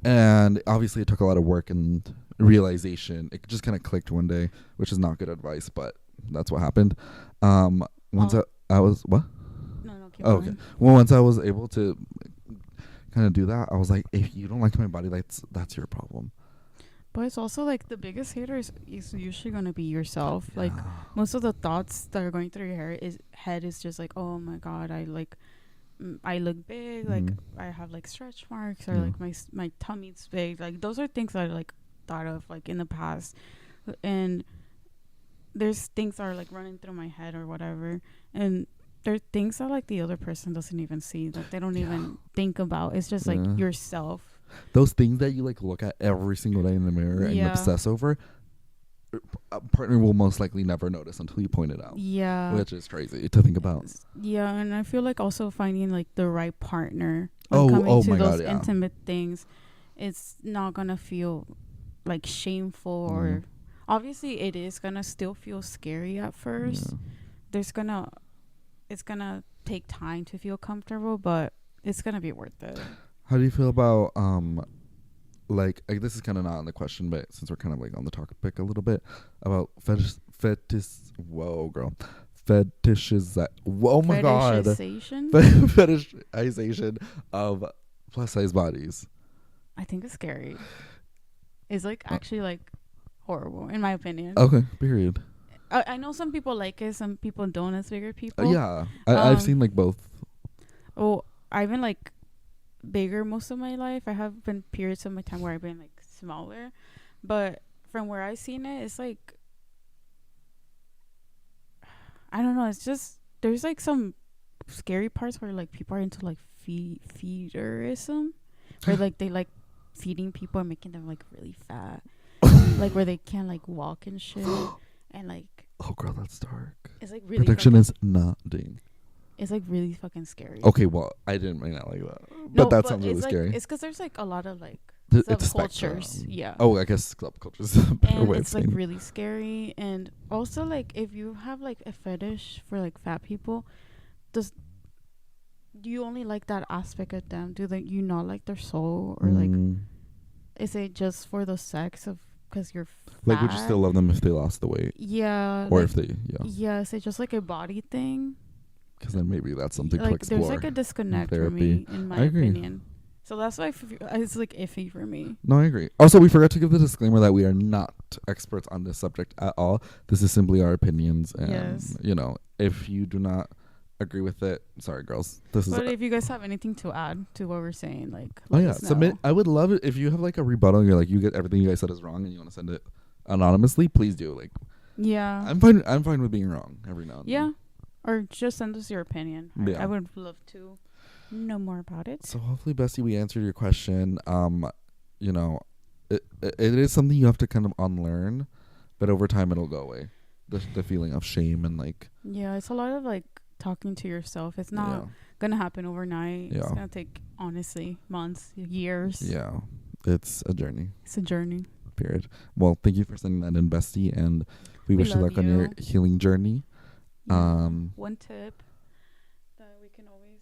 and obviously it took a lot of work and realization, it just kind of clicked one day, which is not good advice, but that's what happened. Once I was what? No, keep okay. going. Well, once I was able to kind of do that, I was like, if you don't like my body, that's your problem. But it's also like the biggest hater is usually gonna be yourself. Like most of the thoughts that are going through your head is just like, oh my god, I look big, like I have like stretch marks, or like my tummy's big. Like those are things that I like thought of like in the past, and there's things that are like running through my head or whatever, and there are things that like the other person doesn't even see, that they don't even think about. It's just like yourself. Those things that you like look at every single day in the mirror and obsess over, a partner will most likely never notice until you point it out. Yeah. Which is crazy to think about. Yeah, and I feel like also finding like the right partner when coming to those intimate things, it's not gonna feel like shameful or obviously it is gonna still feel scary at first. It's gonna take time to feel comfortable, but it's gonna be worth it. How do you feel about like this is kind of not on the question, but since we're kind of like on the topic a little bit about fetishization. Oh my god, fetishization of plus size bodies. I think it's scary. It's like actually like horrible in my opinion. Okay, period. I know some people like it, some people don't as bigger people. I've seen like both. Oh, I've been like bigger most of my life. I have been periods of my time where I've been like smaller, but from where I've seen it, it's like I don't know, it's just there's like some scary parts where like people are into like feederism, where like they like feeding people and making them like really fat, like where they can't like walk and shit, and like oh girl, that's dark. It's like really protection is nothing. It's like really fucking scary. Okay, well, I didn't mean that like that. But that sounds really like, scary. It's because there's like a lot of like subcultures. Yeah. Oh, I guess subcultures is a better and way it's of saying. Like really scary. And also like if you have like a fetish for like fat people, do you only like that aspect of them? Do you not like their soul, or like is it just for the sex of because you're fat? Like would you still love them if they lost the weight? Yeah. Or like, if they is it just like a body thing? Because then maybe that's something like to explore. There's like a disconnect for me, in my opinion. So that's why it's like iffy for me. No, I agree. Also, we forgot to give the disclaimer that we are not experts on this subject at all. This is simply our opinions, and you know, if you do not agree with it, sorry, girls. But if you guys have anything to add to what we're saying, like submit. I would love it if you have like a rebuttal. And you're like you get everything you guys said is wrong, and you want to send it anonymously. Please do. Like, I'm fine. I'm fine with being wrong every now and then. Or just send us your opinion. I would love to know more about it. So hopefully, Bestie, we answered your question. You know, it is something you have to kind of unlearn, but over time it'll go away. The feeling of shame and like. Yeah, it's a lot of like talking to yourself. It's not gonna happen overnight. It's gonna take honestly months, years. Yeah, it's a journey. It's a journey. Period. Well, thank you for sending that in, Bestie, and we wish you luck on your healing journey. One tip that we can always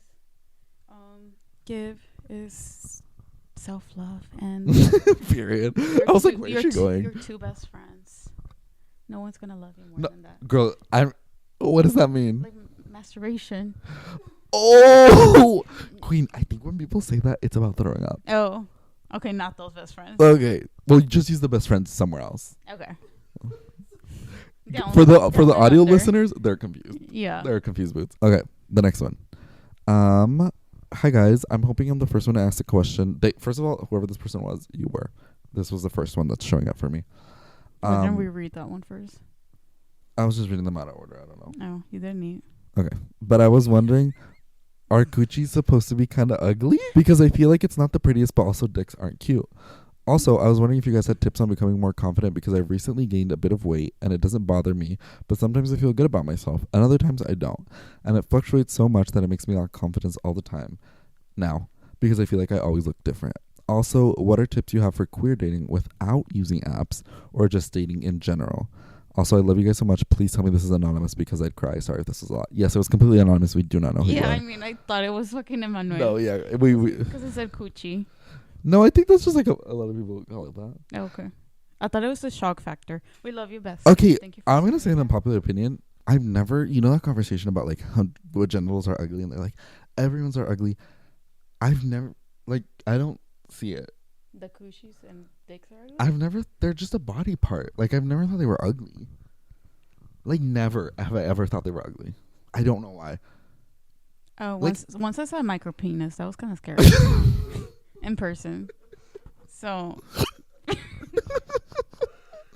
give is self-love and period. I was like, where's she going? Your two best friends. No one's gonna love you more than that. Girl, what does that mean? Like masturbation. Oh, Queen, I think when people say that, it's about throwing up. Oh, okay, not those best friends. Okay, well, just use the best friends somewhere else. Okay. For the audio listeners, they're confused. Yeah. They're confused boots. Okay, the next one. Hi guys, I'm hoping I'm the first one to ask a question. First of all, whoever this person was, you were. This was the first one that's showing up for me. Why didn't we read that one first? I was just reading them out of order. I don't know. Oh, you didn't need. Okay, but I was wondering, are coochies supposed to be kind of ugly? Because I feel like it's not the prettiest, but also dicks aren't cute. Also, I was wondering if you guys had tips on becoming more confident because I've recently gained a bit of weight and it doesn't bother me, but sometimes I feel good about myself and other times I don't. And it fluctuates so much that it makes me lack confidence all the time now because I feel like I always look different. Also, what are tips you have for queer dating without using apps or just dating in general? Also, I love you guys so much. Please tell me this is anonymous because I'd cry. Sorry if this is a lot. Yes, it was completely anonymous. We do not know who you are. I mean, I thought it was fucking Emmanuel. No, yeah. Because it said coochie. No, I think that's just like a lot of people call it that. Okay. I thought it was the shock factor. We love you best. Okay, Thank you I'm going to say an unpopular opinion. I've never, that conversation about like how what genitals are ugly and they're like, everyone's are ugly. I've never, like, I don't see it. The coochies and dicks are ugly? They're just a body part. Like, I've never thought they were ugly. Like, never have I ever thought they were ugly. I don't know why. Oh, like, once I saw a micro penis, that was kind of scary. In person. So.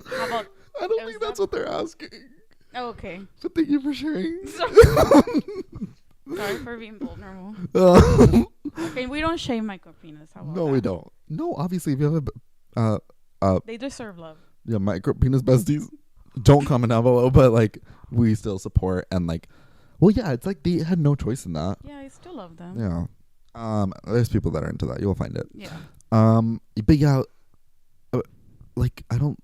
How about. I don't think that's what they're asking. Oh, okay. But thank you for sharing. Sorry for being vulnerable. Okay, we don't shame micro penis. How about no, that? we don't. No, obviously, if you have they deserve love. Yeah, micro penis besties. Don't comment down below, but like we still support and like, well, yeah, it's like they had no choice in that. Yeah, I still love them. Yeah, there's people that are into that. You'll find it. Yeah. But yeah, like I don't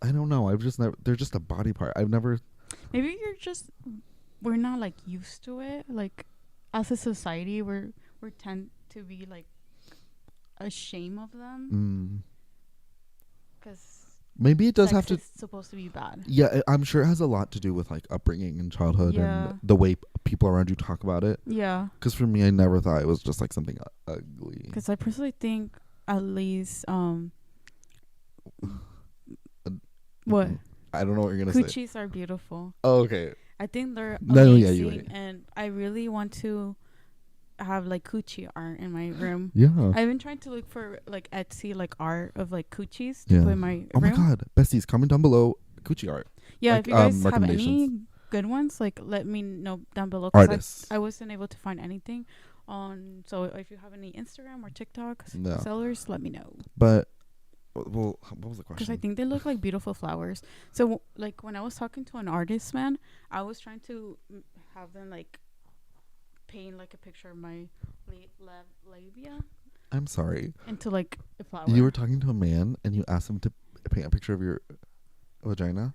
know. I've just never. They're just a body part. I've never. Maybe we're not like used to it. Like as a society, we tend to be like ashamed of them. Because maybe it does have to. It's supposed to be bad. Yeah, I'm sure it has a lot to do with like upbringing and childhood and the way people around you talk about it. Yeah. Because for me, I never thought it was just like something ugly. Because I personally think at least what? I don't know what you're gonna say. Coochies are beautiful. Oh, okay. I think they're amazing, no, yeah, you're right. And I really want to have like coochie art in my room. Yeah. I've been trying to look for like Etsy like art of like coochies to put in my room. Oh my god, besties, comment down below coochie art. Yeah, like, if you guys have any good ones, like let me know down below. Artists. I wasn't able to find anything on. So if you have any Instagram or TikTok sellers, let me know. But well, what was the question? Because I think they look like beautiful flowers. So like when I was talking to an artist man, I was trying to have them like paint like a picture of my labia. I'm sorry. Into like a flower. You were talking to a man and you asked him to paint a picture of your vagina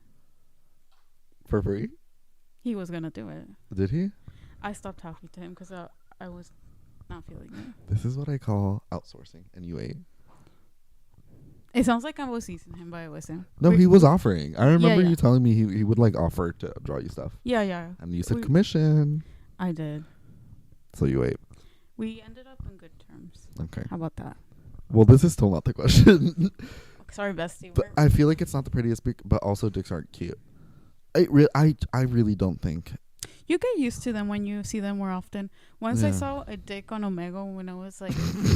for free? He was gonna do it. Did he? I stopped talking to him because I was not feeling it. This is what I call outsourcing, and you ate. It sounds like I was teasing him, but I wasn't. No, he was offering. I remember you telling me he would like offer to draw you stuff. Yeah, yeah. And you said commission. I did. So you ate. We ended up on good terms. Okay. How about that? Well, this is still not the question. Sorry, bestie. But I feel like it's not the prettiest pic, but also dicks aren't cute. I really don't think. You get used to them when you see them more often. Once I saw a dick on Omega when I was like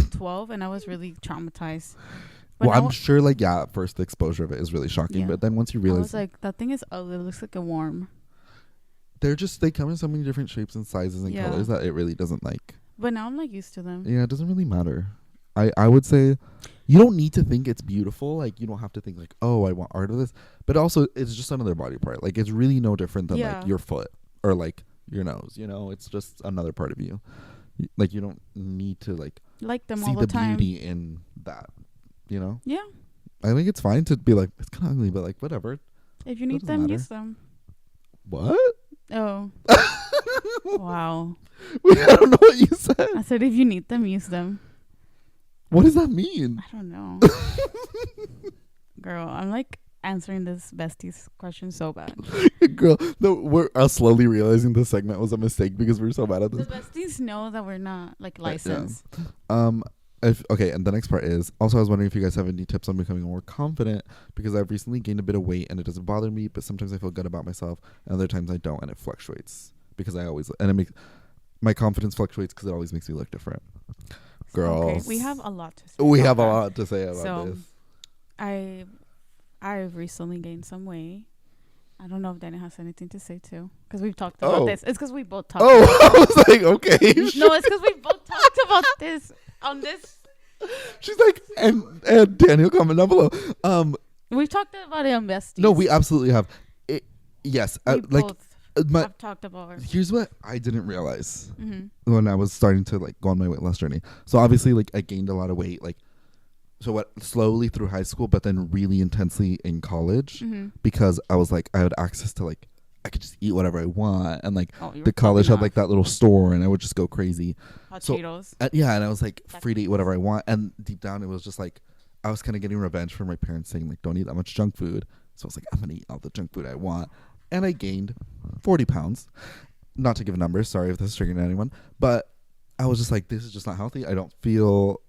12, and I was really traumatized. But well, I'm sure, like, at first the exposure of it is really shocking, but then once you realize, I was like, that thing is ugly. It looks like a worm. They come in so many different shapes and sizes and colors that it really doesn't like. But now I'm like used to them. Yeah, it doesn't really matter. I would say you don't need to think it's beautiful. Like, you don't have to think like, oh, I want art of this. But also, it's just another body part. Like, it's really no different than like your foot or like your nose. You know, it's just another part of you. Like, you don't need to like them see all the time. beauty in that. You know? Yeah. I think it's fine to be like, it's kind of ugly, but like, whatever. If you need them, use them. What? Oh. Wow. Wait, I don't know what you said. I said if you need them, use them. What does that mean? I don't know. Girl, I'm like answering this bestie's question so bad. Girl, no, we're slowly realizing this segment was a mistake because we're so bad at this. The besties know that we're not like licensed. Yeah. And the next part is also I was wondering if you guys have any tips on becoming more confident because I've recently gained a bit of weight and it doesn't bother me, but sometimes I feel good about myself and other times I don't, and it fluctuates because my confidence fluctuates because it always makes me look different. Girls, okay, we have a lot to say. About this. I've recently gained some weight. I don't know if Danny has anything to say too, because we've talked about this. It's because we both talked. I was like, okay. No, it's because we both talked about this on this She's like, and Daniel, comment down below. We've talked about it on besties. No, we absolutely have. Yes, like I've talked about her. Here's what I didn't realize when I was starting to like go on my weight loss journey. So obviously, like I gained a lot of weight, like slowly through high school, but then really intensely in college because I was like I had access to like I could just eat whatever I want, and like the college had like that little store, and I would just go crazy. Hot Cheetos. Yeah, and I was like free to eat whatever I want, and deep down it was just like I was kind of getting revenge for my parents saying like don't eat that much junk food. So I was like I'm gonna eat all the junk food I want, and I gained 40 pounds. Not to give numbers, sorry if this is triggering anyone, but I was just like this is just not healthy. I don't feel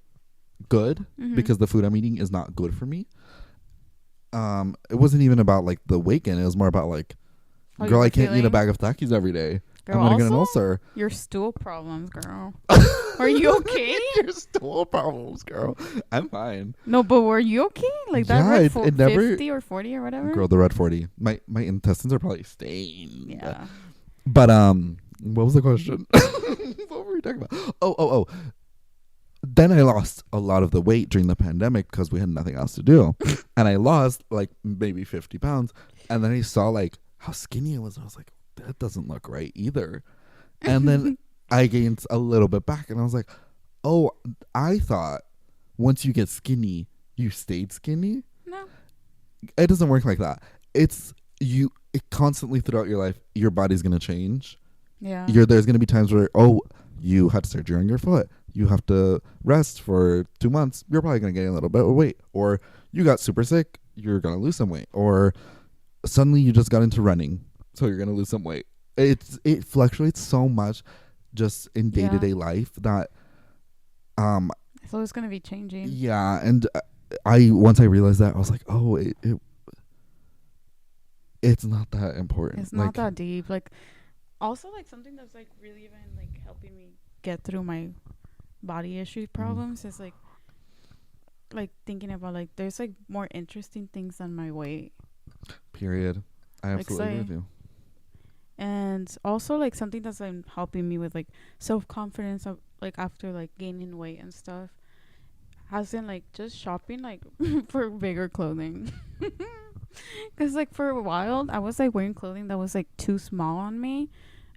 good because the food I'm eating is not good for me. It wasn't even about like the weight gain. It was more about like, girl, I can't eat a bag of Takis every day. Girl, I'm gonna get an ulcer. Your stool problems, girl. Are you okay? Your stool problems, girl. I'm fine. No, but were you okay? Like that red 50 or 40 or whatever? Girl, the red 40. My intestines are probably stained. Yeah. But what was the question? What were we talking about? Oh. Then I lost a lot of the weight during the pandemic because we had nothing else to do. And I lost like maybe 50 pounds. And then I saw like how skinny I was. I was like, that doesn't look right either. And then I gained a little bit back. And I was like, oh, I thought once you get skinny, you stayed skinny. No. It doesn't work like that. It constantly throughout your life, your body's going to change. Yeah. There's going to be times where, you had surgery on your foot. You have to rest for 2 months. You're probably going to gain a little bit of weight. Or you got super sick. You're going to lose some weight. Or suddenly you just got into running. So you're going to lose some weight. It fluctuates so much just in day-to-day life that... so it's going to be changing. Yeah. And once I realized that, I was like, oh, it's not that important. It's not that deep. Like, also, like, something that's, like, really even, like, helping me get through my body issue problems is, like, thinking about, like, there's, like, more interesting things than my weight. Period. I absolutely agree with you. And also, like, something that's, like, helping me with, like, self-confidence, of, like, after, like, gaining weight and stuff has been, like, just shopping, like, for bigger clothing. Because, like, for a while, I was, like, wearing clothing that was, like, too small on me.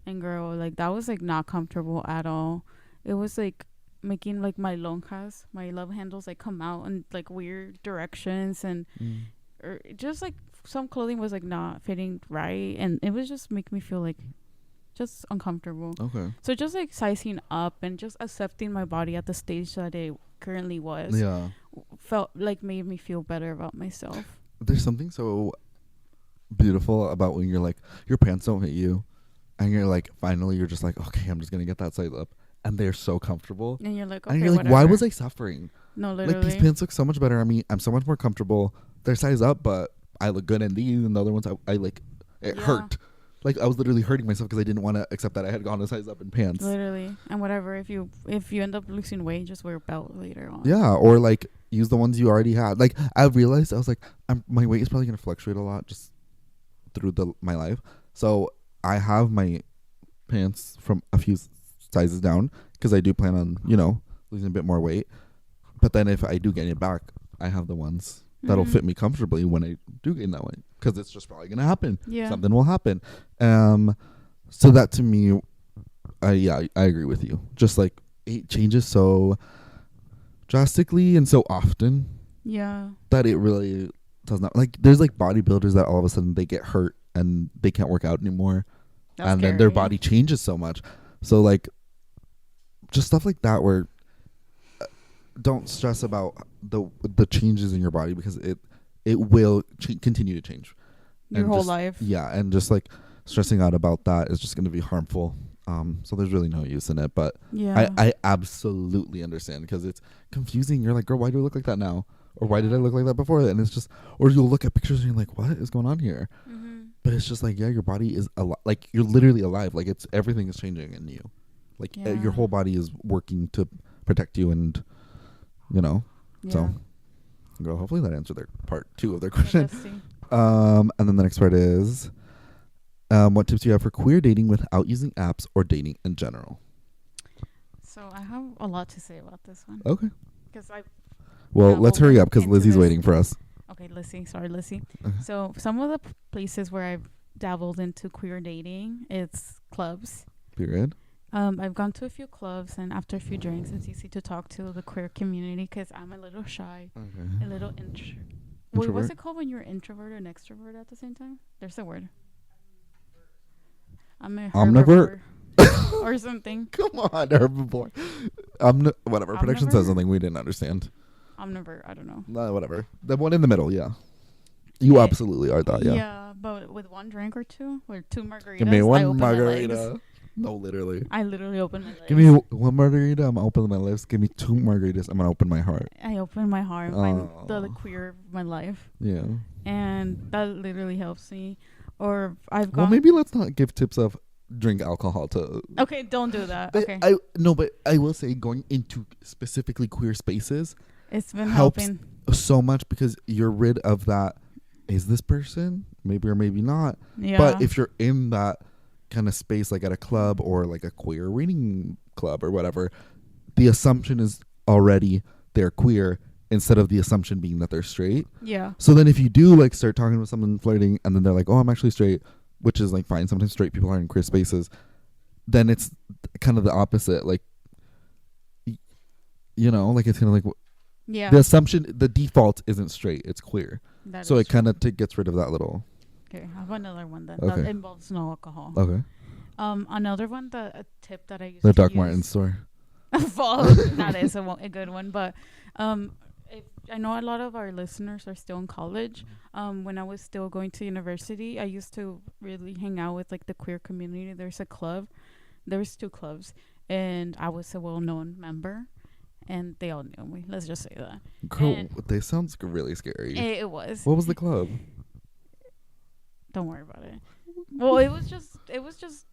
And, girl, like, that was, like, not comfortable at all. It was, like, making, like, my lonjas, my love handles, like, come out in, like, weird directions. And or just, like, some clothing was, like, not fitting right. And it was just making me feel, like, just uncomfortable. Okay. So just, like, sizing up and just accepting my body at the stage that it currently was. Yeah. Felt, like, made me feel better about myself. There's something so beautiful about when you're, like, your pants don't fit you. And you're like, finally, you're just like, okay, I'm just going to get that size up. And they're so comfortable. And you're like, okay, and you're like, whatever. why was I suffering? No, literally. Like, these pants look so much better on me. I'm so much more comfortable. They're size up, but I look good in these. And the other ones, I like, it hurt. Like, I was literally hurting myself because I didn't want to accept that I had gone a size up in pants. Literally. And whatever, if you end up losing weight, just wear a belt later on. Yeah, or, like, use the ones you already had. Like, I realized, I was like, my weight is probably going to fluctuate a lot just through my life. So, I have my pants from a few sizes down because I do plan on, losing a bit more weight. But then if I do gain it back, I have the ones that'll fit me comfortably when I do gain that weight because it's just probably going to happen. Yeah. Something will happen. So that to me, I agree with you. Just like it changes so drastically and so often. Yeah. That it really does not. Like there's like bodybuilders that all of a sudden they get hurt and they can't work out anymore. That's and scary. Then their body changes so much. So like just stuff like that where don't stress about the changes in your body because it will continue to change your whole life. Yeah, and just like stressing out about that is just going to be harmful. So there's really no use in it. But yeah, I absolutely understand because it's confusing. You're like, girl, why do I look like that now? Or why did I look like that before? And it's just, or you'll look at pictures and you're like, what is going on here? Mm-hmm. But it's just like, yeah, your body is alive. Like you're literally alive. Like everything is changing in you. Like your whole body is working to protect you and, so girl, hopefully that answered their part 2 of their question. And then the next part is, what tips do you have for queer dating without using apps or dating in general? So I have a lot to say about this one. Okay. because I. Well, let's hurry up because Lizzie's waiting for us. Okay, Lizzie. Sorry, Lizzie. So some of the places where I've dabbled into queer dating, it's clubs. Period. I've gone to a few clubs, and after a few drinks, it's easy to talk to the queer community because I'm a little shy, a little Wait, what's it called when you're introvert and extrovert at the same time? There's a word. I'm a omnivore or something. Come on, herbivore. Whatever. Omnivore? Production says something we didn't understand. Omnivore. I don't know. No, whatever. The one in the middle. Yeah. You absolutely are that. Yeah. Yeah, but with one drink or two margaritas. Give me one margarita. No, literally. I literally open my legs. Give me one margarita. I'm gonna open my lips. Give me 2 margaritas. I'm gonna open my heart. I open my heart. The queer of my life. Yeah. And that literally helps me. Or I've got. Well, maybe let's not give tips of drink alcohol to. Okay, don't do that. Okay. But I will say going into specifically queer spaces. It's been helping so much because you're rid of that. Is this person? Maybe or maybe not. Yeah. But if you're in that kind of space, like at a club or like a queer reading club or whatever, the assumption is already they're queer instead of the assumption being that they're straight. Yeah. So then if you do like start talking with someone, flirting, and then they're like, oh, I'm actually straight, which is like fine. Sometimes straight people are in queer spaces. Then it's kind of the opposite. Like, you know, like it's kind of like, yeah. The assumption, the default isn't straight, it's queer. So it kind of gets rid of that little. Okay, I have another one that involves no alcohol. Okay. Another one, a tip that I used the to Doc use. Martin store. That is a good one, but I know a lot of our listeners are still in college. When I was still going to university, I used to really hang out with like the queer community. There's 2 clubs, and I was a well-known member. And they all knew me. Let's just say that. Girl, they sounds really scary. It was. What was the club? Don't worry about it. Well, it was just.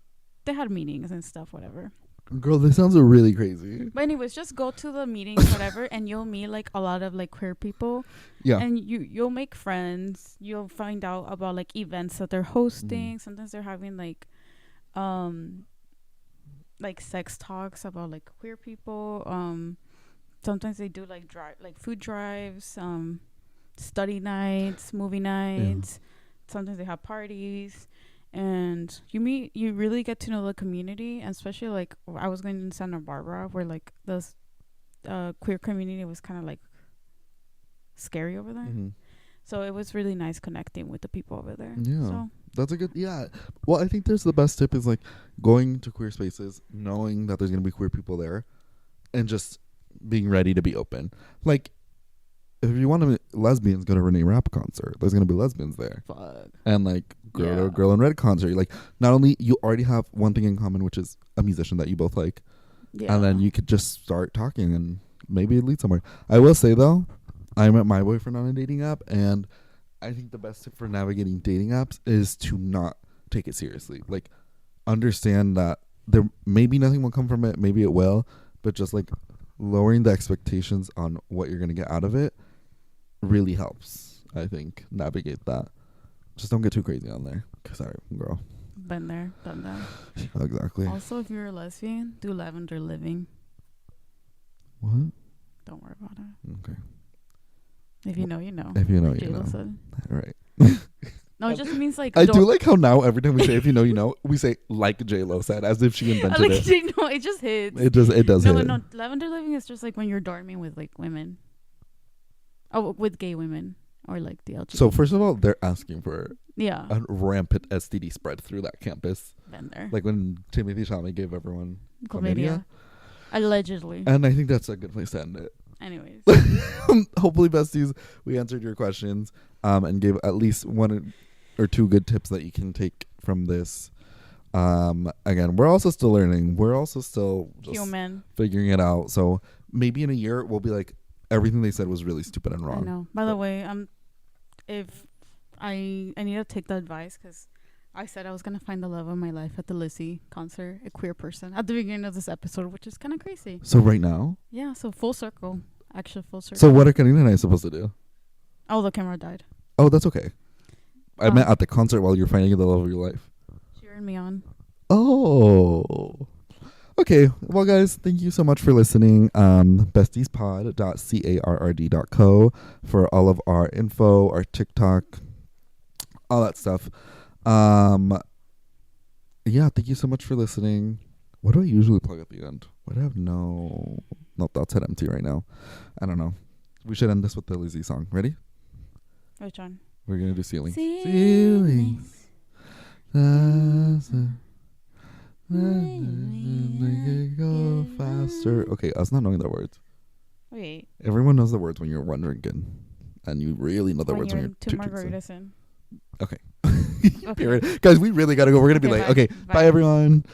They had meetings and stuff, whatever. Girl, this sounds really crazy. But anyways, just go to the meetings, whatever, and you'll meet like a lot of like queer people. Yeah. And you'll make friends. You'll find out about like events that they're hosting. Sometimes they're having like sex talks about like queer people. Sometimes they do like food drives, study nights, movie nights. Yeah. Sometimes they have parties, and you really get to know the community. And especially like I was going in Santa Barbara, where like the queer community was kind of like scary over there. Mm-hmm. So it was really nice connecting with the people over there. Yeah, so. That's a good. Yeah, well, I think there's the best tip is like going to queer spaces, knowing that there's gonna be queer people there, and just being ready to be open. Like, if you want to lesbians, go to Renee Rapp concert. There's gonna be lesbians there. Fuck. And like Girl in Red concert. Like, not only you already have one thing in common, which is a musician that you both like, and then you could just start talking and maybe it leads somewhere. I will say though, I met my boyfriend on a dating app, and I think the best tip for navigating dating apps is to not take it seriously. Like, understand that there maybe nothing will come from it, maybe it will, but just like lowering the expectations on what you're going to get out of it really helps, I think, navigate that. Just don't get too crazy on there. Sorry, girl. Been there, done that. Exactly. Also, if you're a lesbian, do lavender living. What? Don't worry about it. Okay. If you know, you know. If you know, you know. Said. Right. No, it just means like. I do like how now every time we say "if you know, you know," we say like J-Lo said, as if she invented it. No, it just hits. It does hit. No, lavender living is just like when you're dorming with like women. Oh, with gay women or like the LGBT. So first of all, they're asking for a rampant STD spread through that campus. Been there. Like when Timothy Chalamet gave everyone chlamydia. Allegedly. And I think that's a good place to end it. Anyways. Hopefully, besties, we answered your questions and gave at least 1 or 2 good tips that you can take from this. Again, we're also still learning. We're also still just human, figuring it out. So maybe in a year, we'll be like, everything they said was really stupid and wrong. I know. By the way, if I need to take the advice, because I said I was going to find the love of my life at the Lizzie concert, a queer person, at the beginning of this episode, which is kind of crazy. So right now? Yeah, so full circle. Actually, full circle. So what are Karina and I supposed to do? Oh, the camera died. Oh, that's okay. I meant at the concert while you're finding the love of your life. Cheering me on. Oh. Okay, well, guys, thank you so much for listening. Bestiespod.carrd.co for all of our info, our TikTok, all that stuff. Yeah, thank you so much for listening. What do I usually plug at the end? What do I have? No, that's head empty right now. I don't know. We should end this with the Lizzie song. Ready? Which one? We're gonna do ceilings. Ceilings. Go faster. Okay, us not knowing the words. Wait. Everyone knows the words when you're one drinking, and you really know the words when you're two margaritas in. Okay. Okay. Guys, we really gotta go. We're gonna be late. Bye. Okay, bye everyone.